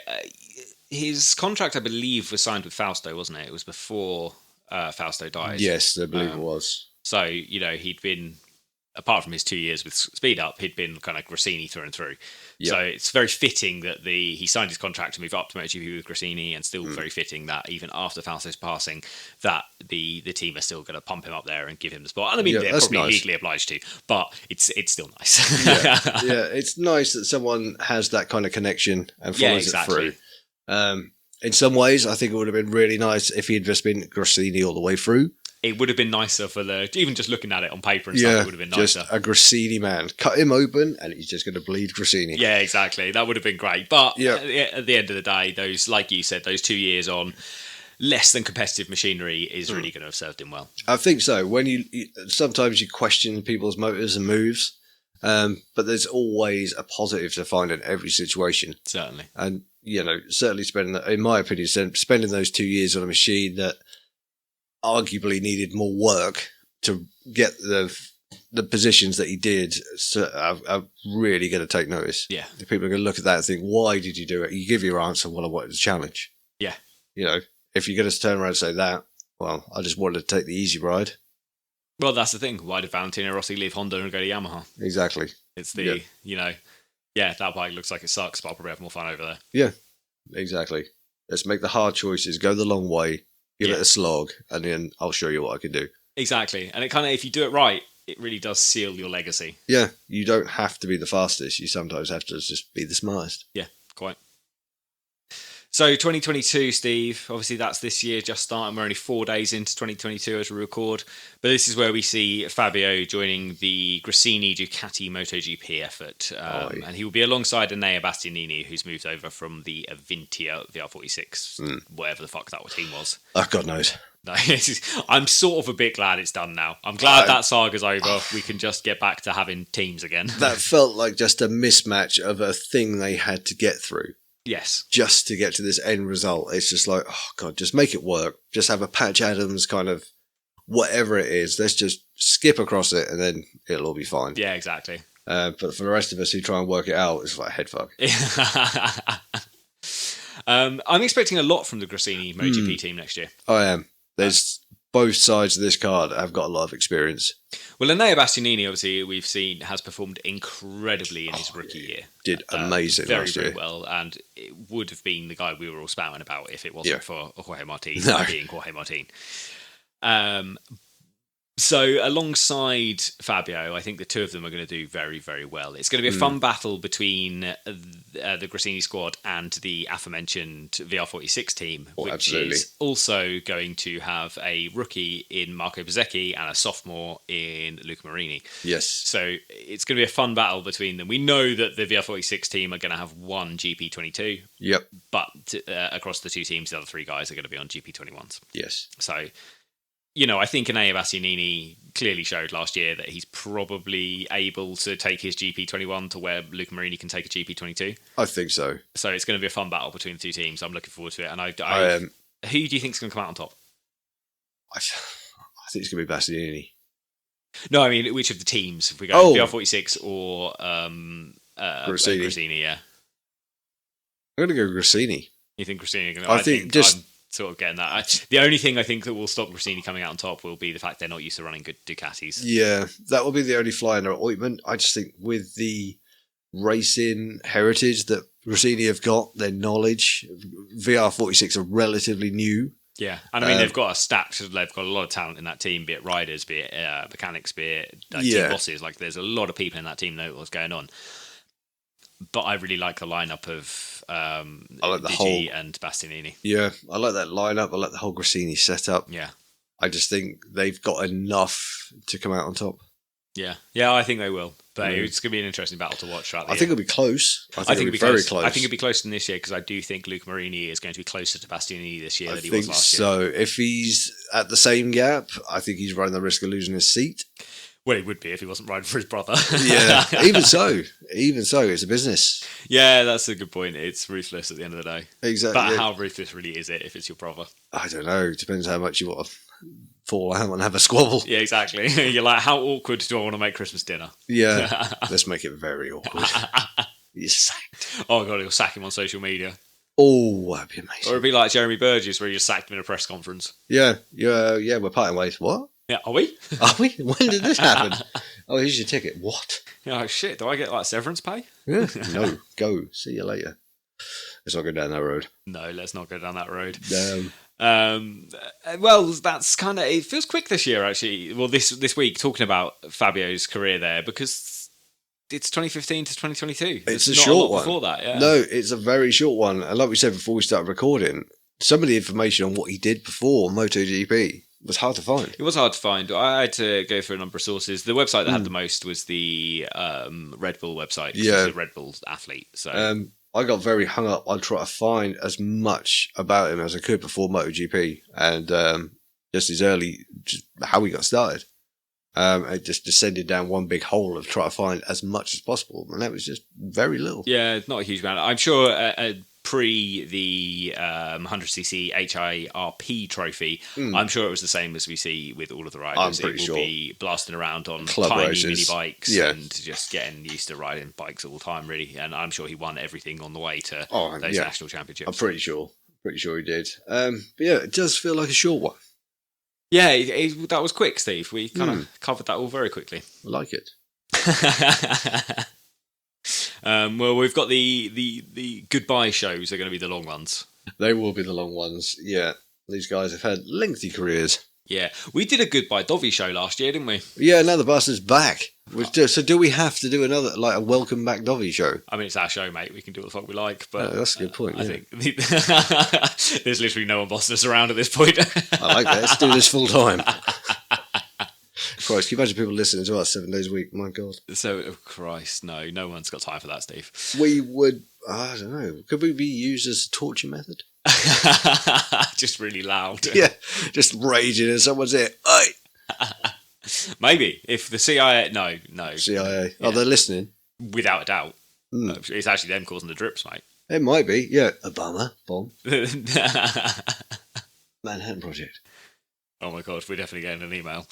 his contract, I believe, was signed with Fausto, wasn't it? It was before Fausto died. Yes, I believe it was. So, he'd been, apart from his 2 years with Speed Up, he'd been kind of Gresini through and through. Yep. So it's very fitting that he signed his contract to move up to MotoGP with Gresini, and still very fitting that even after Fausto's passing, that the team are still going to pump him up there and give him the spot. And I mean, they're probably legally obliged to, but it's still nice. yeah, it's nice that someone has that kind of connection and follows it through. In some ways, I think it would have been really nice if he had just been Gresini all the way through. It would have been nicer even just looking at it on paper and stuff, it would have been nicer. Just a Gresini man. Cut him open and he's just going to bleed Gresini. Yeah, exactly. That would have been great. But at the end of the day, those, like you said, those 2 years on less than competitive machinery is really going to have served him well. I think so. When sometimes you question people's motives and moves, but there's always a positive to find in every situation. Certainly. And, certainly in my opinion, spending those 2 years on a machine that arguably needed more work to get the positions that he did are really going to take notice. Yeah. People are going to look at that and think, why did you do it? You give your answer, well, I wanted a challenge. Yeah. If you're going to turn around and say that, well, I just wanted to take the easy ride. Well, that's the thing. Why did Valentino Rossi leave Honda and go to Yamaha? Exactly. It's that bike looks like it sucks, but I'll probably have more fun over there. Yeah, exactly. Let's make the hard choices, go the long way, give it a slog, and then I'll show you what I can do. Exactly. And it kind of, if you do it right, it really does seal your legacy. Yeah, you don't have to be the fastest. You sometimes have to just be the smartest. Yeah, quite. So 2022, Steve, obviously that's this year just starting. We're only 4 days into 2022 as we record. But this is where we see Fabio joining the Gresini Ducati MotoGP effort. And he will be alongside Enea Bastianini, who's moved over from the Avintia VR46, whatever the fuck that team was. Oh, God knows. No, I'm sort of a bit glad it's done now. I'm glad that saga's over. We can just get back to having teams again. That felt like just a mismatch of a thing they had to get through. Yes. Just to get to this end result. It's just like, oh, God, just make it work. Just have a Patch Adams kind of whatever it is. Let's just skip across it and then it'll all be fine. Yeah, exactly. But for the rest of us who try and work it out, it's like head fuck. I'm expecting a lot from the Gresini MotoGP team next year. I am. There's both sides of this card have got a lot of experience. Well, Enea Bastianini, obviously, we've seen has performed incredibly in his rookie year. Did amazing last year. Very well, and it would have been the guy we were all spouting about if it wasn't for Jorge Martin being Jorge Martin. So alongside Fabio, I think the two of them are going to do very, very well. It's going to be a fun battle between the Grassini squad and the aforementioned VR46 team, which is also going to have a rookie in Marco Bezzecchi and a sophomore in Luca Marini. Yes. So it's going to be a fun battle between them. We know that the VR46 team are going to have one GP22. Yep. But across the two teams, the other three guys are going to be on GP21s. Yes. So... I think Enea Bastianini clearly showed last year that he's probably able to take his GP21 to where Luca Marini can take a GP22. I think so. So it's going to be a fun battle between the two teams. I'm looking forward to it. And who do you think is going to come out on top? I think it's going to be Bastianini. No, I mean, which of the teams? If we go VR46 or Grassini, yeah. I'm going to go Grassini. You think Grassini? I think just... I'm sort of getting that. The only thing I think that will stop Grassini coming out on top will be the fact they're not used to running good Ducatis. Yeah, that will be the only fly in their ointment. I just think with the racing heritage that Grassini have got, their knowledge, VR46 are relatively new. Yeah, and I mean, they've got a lot of talent in that team, be it riders, be it mechanics, be it team bosses. Like, there's a lot of people in that team that know what's going on. But I really like the lineup of I like the whole and Bastianini. Yeah, I like that lineup. I like the whole Grassini setup. Yeah, I just think they've got enough to come out on top. Yeah, I think they will. But it's going to be an interesting battle to watch. I think it'll be close. I think it'll be very close. I think it'll be closer than this year because I do think Luca Marini is going to be closer to Bastianini this year than he was last year. So if he's at the same gap, I think he's running the risk of losing his seat. Well, he would be if he wasn't riding for his brother. Yeah, even so, it's a business. Yeah, that's a good point. It's ruthless at the end of the day. Exactly. But how ruthless really is it if it's your brother? I don't know. It depends how much you want to fall out and have a squabble. Yeah, exactly. You're like, how awkward do I want to make Christmas dinner? Yeah, let's make it very awkward. You're sacked. Oh, God, you'll sack him on social media. Oh, that'd be amazing. Or it'd be like Jeremy Burgess where you just sacked him in a press conference. Yeah, we're parting ways. What? Yeah, are we? Are we? When did this happen? Oh, here's your ticket. What? Oh, shit. Do I get, severance pay? Yeah. No, go. See you later. Let's not go down that road. No, let's not go down that road. No. Well, that's kind of... It feels quick this year, actually. Well, this week, talking about Fabio's career there, because it's 2015 to 2022. It's a not short a lot one. Before that, yeah. No, it's a very short one. And like we said before we started recording, some of the information on what he did before MotoGP was hard to find. It was hard to find. I had to go through a number of sources. The website that had the most was the Red Bull website. Yeah, he's a Red Bull athlete. So I got very hung up on trying to find as much about him as I could before MotoGP, and just his how he got started. It just descended down one big hole of trying to find as much as possible, and that was just very little. Yeah, not a huge amount. I'm sure pre the 100cc HIRP trophy, I'm sure it was the same as we see with all of the riders. I'm pretty sure. Be blasting around on club tiny races, mini bikes, yeah, and just getting used to riding bikes all the time, really. And I'm sure he won everything on the way to those national championships. I'm pretty sure he did. But yeah, it does feel like a short one. Yeah, that was quick, Steve. We kind of covered that all very quickly. I like it. Well, we've got the goodbye shows are going to be the long ones. They will be the long ones. Yeah, these guys have had lengthy careers. Yeah, we did a goodbye Dovey show last year, didn't we? Yeah, now the bastard's back. So do we have to do another, a welcome back Dovey show? I mean, it's our show, mate. We can do what the fuck we like. But that's a good point. I think there's literally no one bossing us around at this point. I like that. Let's do this full time. Christ, can you imagine people listening to us 7 days a week? My God. So, Christ, no one's got time for that, Steve. We would, I don't know, could we be used as a torture method? Just really loud. Yeah, just raging and someone's here. Oi! Maybe, if the CIA, no. CIA. Yeah. Oh, they're listening? Without a doubt. It's actually them causing the drips, mate. It might be, yeah. Obama, bomb. Manhattan Project. Oh my God, we're definitely getting an email.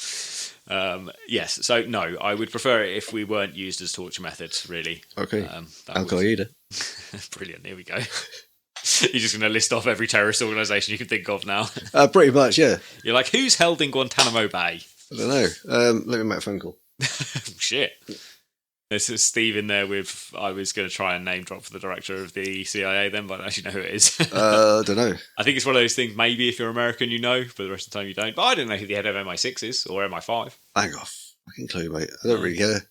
Yes, so no, I would prefer it if we weren't used as torture methods, really. Okay. Al-Qaeda. Brilliant, here we go. You're just going to list off every terrorist organisation you can think of now. Pretty much, yeah. You're like, who's held in Guantanamo Bay? I don't know. Let me make a phone call. Shit. There's Steve in there with, I was going to try and name drop for the director of the CIA then, but I don't actually know who it is. I don't know. I think it's one of those things, maybe if you're American, you know, but the rest of the time you don't. But I don't know who the head of MI6 is, or MI5. I ain't got a fucking clue, mate. I don't really care.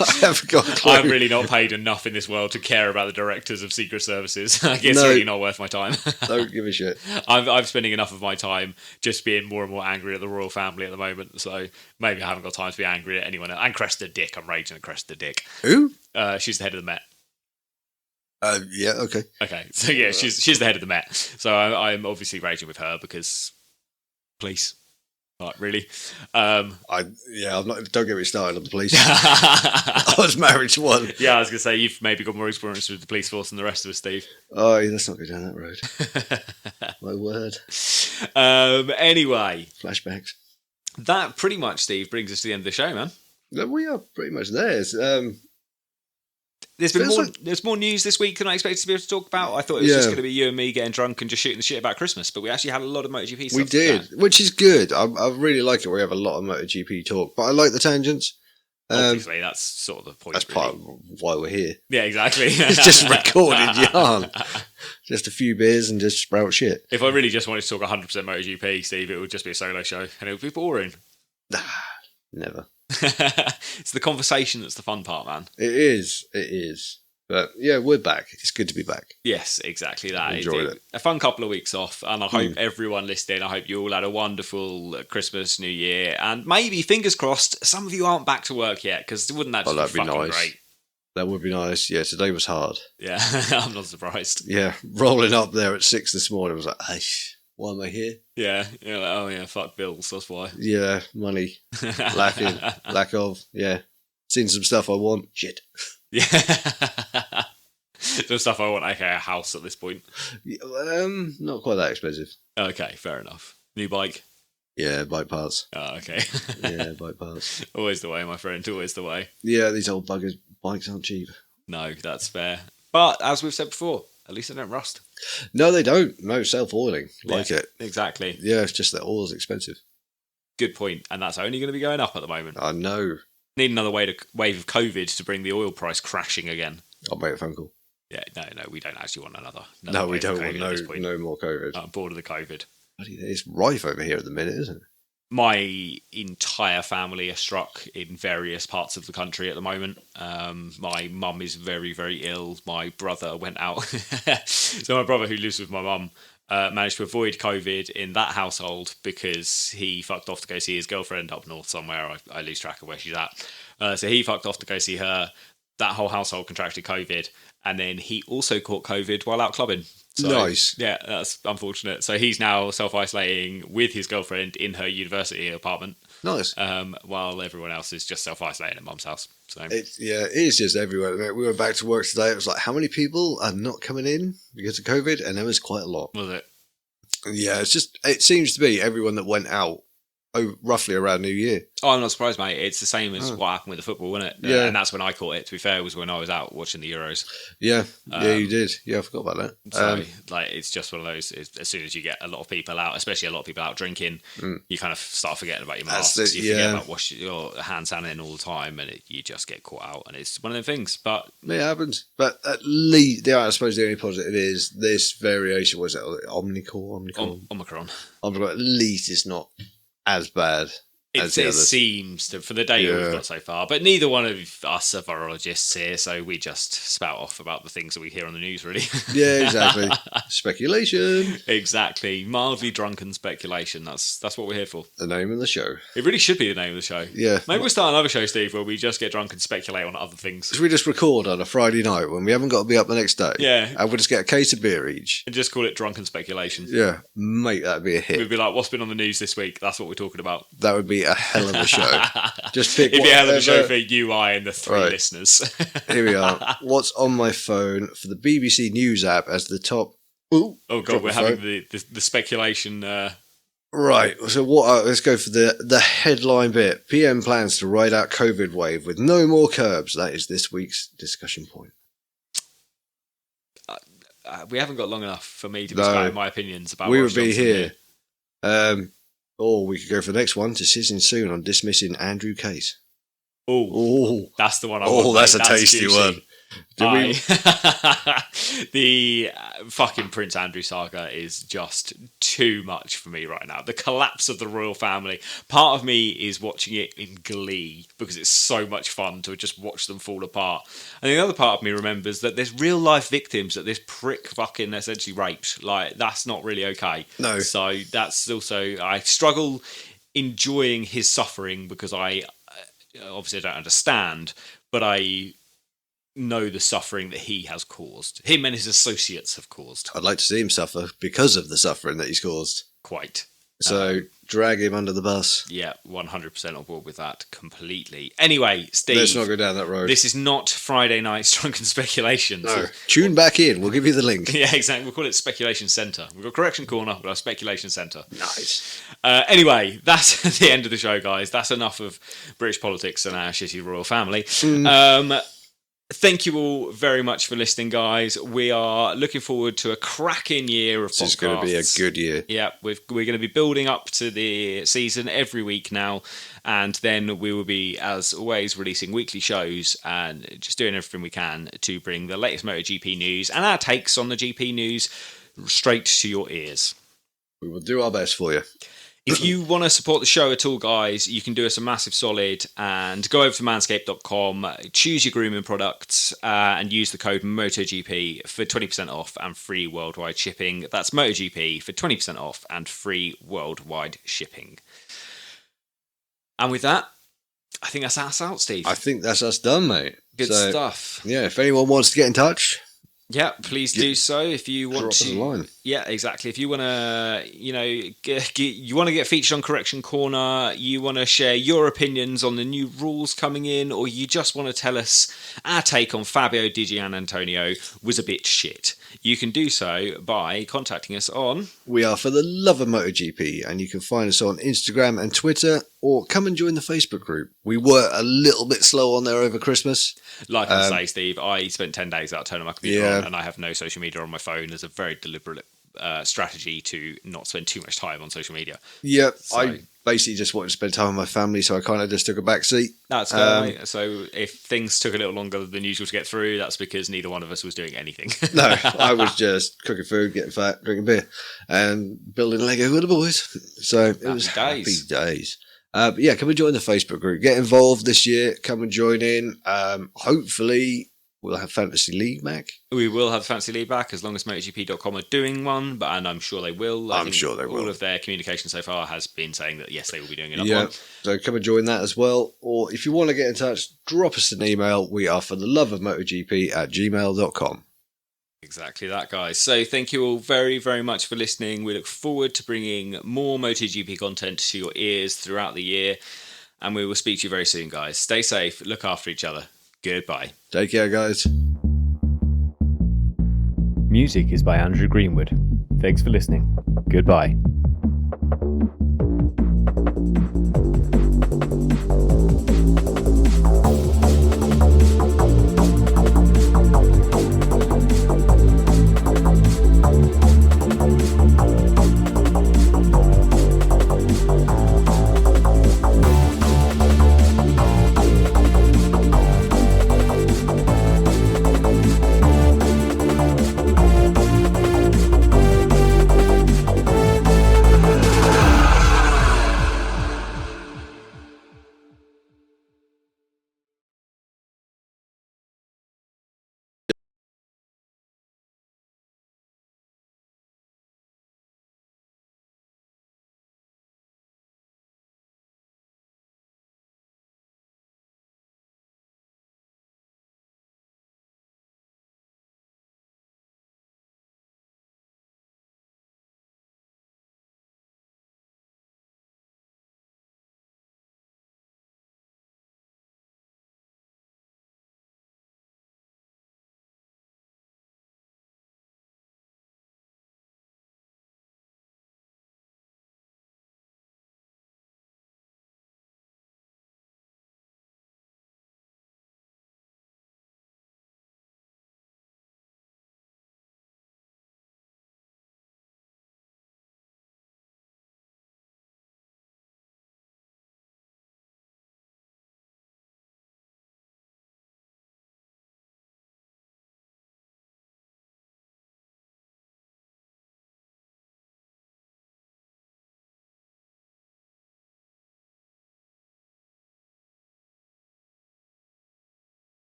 I haven't got a clue. I'm really not paid enough in this world to care about the directors of secret services. Like, it's No. really not worth my time. Don't give a shit. I'm spending enough of my time just being more and more angry at the royal family at the moment, so maybe I haven't got time to be angry at anyone else. And Cressida Dick, I'm raging at Cressida Dick. Who? She's the head of the Met. Yeah, okay. Okay, so yeah, she's the head of the Met. So I'm obviously raging with her because, police. Like, really? I'm not. Don't get me started on the police. I was married to one. Yeah, I was going to say, you've maybe got more experience with the police force than the rest of us, Steve. Oh, yeah, let's not go down that road. My word. Anyway. Flashbacks. That pretty much, Steve, brings us to the end of the show, man. We are pretty much there. There's more news this week than I expected to be able to talk about. I thought it was just going to be you and me getting drunk and just shooting the shit about Christmas, but we actually had a lot of MotoGP stuff. We did, which is good. I really like it. We have a lot of MotoGP talk, but I like the tangents. Obviously, that's sort of the point. That's part of why we're here. Yeah, exactly. It's just recorded yarn. Just a few beers and just sprout shit. If I really just wanted to talk 100% MotoGP, Steve, it would just be a solo show, and it would be boring. Never. It's the conversation that's the fun part, man. It is. But yeah, we're back. It's good to be back. Yes, exactly that. Enjoyed it. A fun couple of weeks off, and I hope everyone listening, I hope you all had a wonderful Christmas, New Year, and maybe, fingers crossed, some of you aren't back to work yet, because wouldn't that just be fucking great? That would be nice. Yeah, today was hard. Yeah, I'm not surprised. Yeah, rolling up there at 6 this morning, I was like, why am I here? Yeah, you're like, oh yeah, fuck bills, that's why. Yeah, money. Lack of, yeah. Seen some stuff I want. Shit. Yeah. Some stuff I want, aka a house at this point. Not quite that expensive. Okay, fair enough. New bike? Yeah, bike parts. Oh, okay. Yeah, bike parts. Always the way, my friend, always the way. Yeah, these old buggers, bikes aren't cheap. No, that's fair. But, as we've said before, at least they don't rust. No, they don't. No, self-oiling. Like it. Exactly. Yeah, it's just that oil's expensive. Good point. And that's only going to be going up at the moment. I know. Need another wave of COVID to bring the oil price crashing again. I'll make a phone call. Yeah, no, we don't actually want another no, we don't want no more COVID. I'm bored of the COVID. It's rife over here at the minute, isn't it? My entire family are struck in various parts of the country at the moment. My mum is very, very ill. My brother went out. So my brother, who lives with my mum, managed to avoid COVID in that household because he fucked off to go see his girlfriend up north somewhere. I lose track of where she's at. So he fucked off to go see her. That whole household contracted COVID. And then he also caught COVID while out clubbing. So, nice. Yeah, that's unfortunate. So he's now self-isolating with his girlfriend in her university apartment. Nice. While everyone else is just self-isolating at mum's house. So it is just everywhere. We went back to work today. It was like, how many people are not coming in because of COVID? And there was quite a lot. Was it? Yeah, it seems to be everyone that went out roughly around New Year. Oh, I'm not surprised, mate. It's the same as what happened with the football, wasn't it? Yeah. And that's when I caught it, to be fair, was when I was out watching the Euros. Yeah, you did. Yeah, I forgot about that. So, it's just one of those, as soon as you get a lot of people out, especially a lot of people out drinking, you kind of start forgetting about your masks. You forget about washing your hand sanitizing all the time, and you just get caught out. And it's one of the things, but... It happens. But at least, I suppose the only positive is this variation, was it Omicron? At least it's not as bad as the it others. Seems to, for the data we've got so far, but neither one of us are virologists here, so we just spout off about the things that we hear on the news, really. Yeah, exactly. Speculation. Exactly. Mildly drunken speculation. That's what we're here for. The name of the show. It really should be the name of the show. Yeah. Maybe we'll start another show, Steve, where we just get drunk and speculate on other things. Should we just record on a Friday night when we haven't got to be up the next day? Yeah. And we'll just get a case of beer each. And just call it drunken speculation. Yeah. Mate, that'd be a hit. We'd be like, what's been on the news this week? That's what we're talking about. That would be a hell of a show. Just pick It'd be a hell of a show for you, I, and the three listeners. Here we are. What's on my phone for the BBC News app as the top... Ooh, oh, God, we're having the speculation... Right, so let's go for the headline bit. PM plans to ride out COVID wave with no more curbs. That is this week's discussion point. We haven't got long enough for me to be spouting my opinions about we would be here. Or we could go for the next one, decision soon on dismissing Andrew Case. Oh, that's the one I want. Oh, that's a tasty juicy. one. The fucking Prince Andrew saga is just too much for me right now. The collapse of the royal family. Part of me is watching it in glee because it's so much fun to just watch them fall apart. And the other part of me remembers that there's real life victims that this prick fucking essentially raped. Like, that's not really okay. No. So that's also, I struggle enjoying his suffering because I obviously don't understand, but I know the suffering that he has caused. Him and his associates have caused. I'd like to see him suffer because of the suffering that he's caused. Quite. So drag him under the bus. Yeah, 100% on board with that completely. Anyway, Steve. Let's not go down that road. This is not Friday Night's Drunken Speculations. No. Tune back in. We'll give you the link. Yeah, exactly. We'll call it Speculation Centre. We've got Correction Corner, but our Speculation Centre. Nice. Anyway, that's the end of the show, guys. That's enough of British politics and our shitty royal family. Thank you all very much for listening, guys. We are looking forward to a cracking year of podcasts. This is going to be a good year. Yeah, we're going to be building up to the season every week now, and then we will be, as always, releasing weekly shows and just doing everything we can to bring the latest MotoGP news and our takes on the GP news straight to your ears. We will do our best for you. If you want to support the show at all, guys, you can do us a massive solid and go over to manscaped.com, choose your grooming products, and use the code MotoGP for 20% off and free worldwide shipping. That's MotoGP for 20% off and free worldwide shipping. And with that, I think that's us out, Steve. I think that's us done, mate. Good stuff. Yeah, if anyone wants to get in touch, yeah, please do so if you want to. Drop us a line. Yeah, exactly. If you want to, you want to get featured on Correction Corner, you want to share your opinions on the new rules coming in, or you just want to tell us our take on Fabio Di Giannantonio was a bit shit, you can do so by contacting us on. We are For the Love of MotoGP, and you can find us on Instagram and Twitter, or come and join the Facebook group. We were a little bit slow on there over Christmas. Like I say, Steve, I spent 10 days without turning my computer on, and I have no social media on my phone. There's a very deliberate strategy to not spend too much time on social media. Yeah, so, I basically just wanted to spend time with my family, so I kind of just took a back seat. That's good. So if things took a little longer than usual to get through, that's because neither one of us was doing anything. No, I was just cooking food, getting fat, drinking beer, and building Lego with the boys. So it was happy days. But yeah, come and join the Facebook group. Get involved this year. Come and join in. Hopefully, we'll have Fantasy League back. We will have Fantasy League back as long as MotoGP.com are doing one, and I'm sure they will. I'm sure they will. All of their communication so far has been saying that, yes, they will be doing another one. So come and join that as well. Or if you want to get in touch, drop us an email. We are fortheloveofmotogp@gmail.com. Exactly that, guys. So thank you all very, very much for listening. We look forward to bringing more MotoGP content to your ears throughout the year, and we will speak to you very soon, guys. Stay safe, look after each other. Goodbye. Take care, guys. Music is by Andrew Greenwood. Thanks for listening. Goodbye.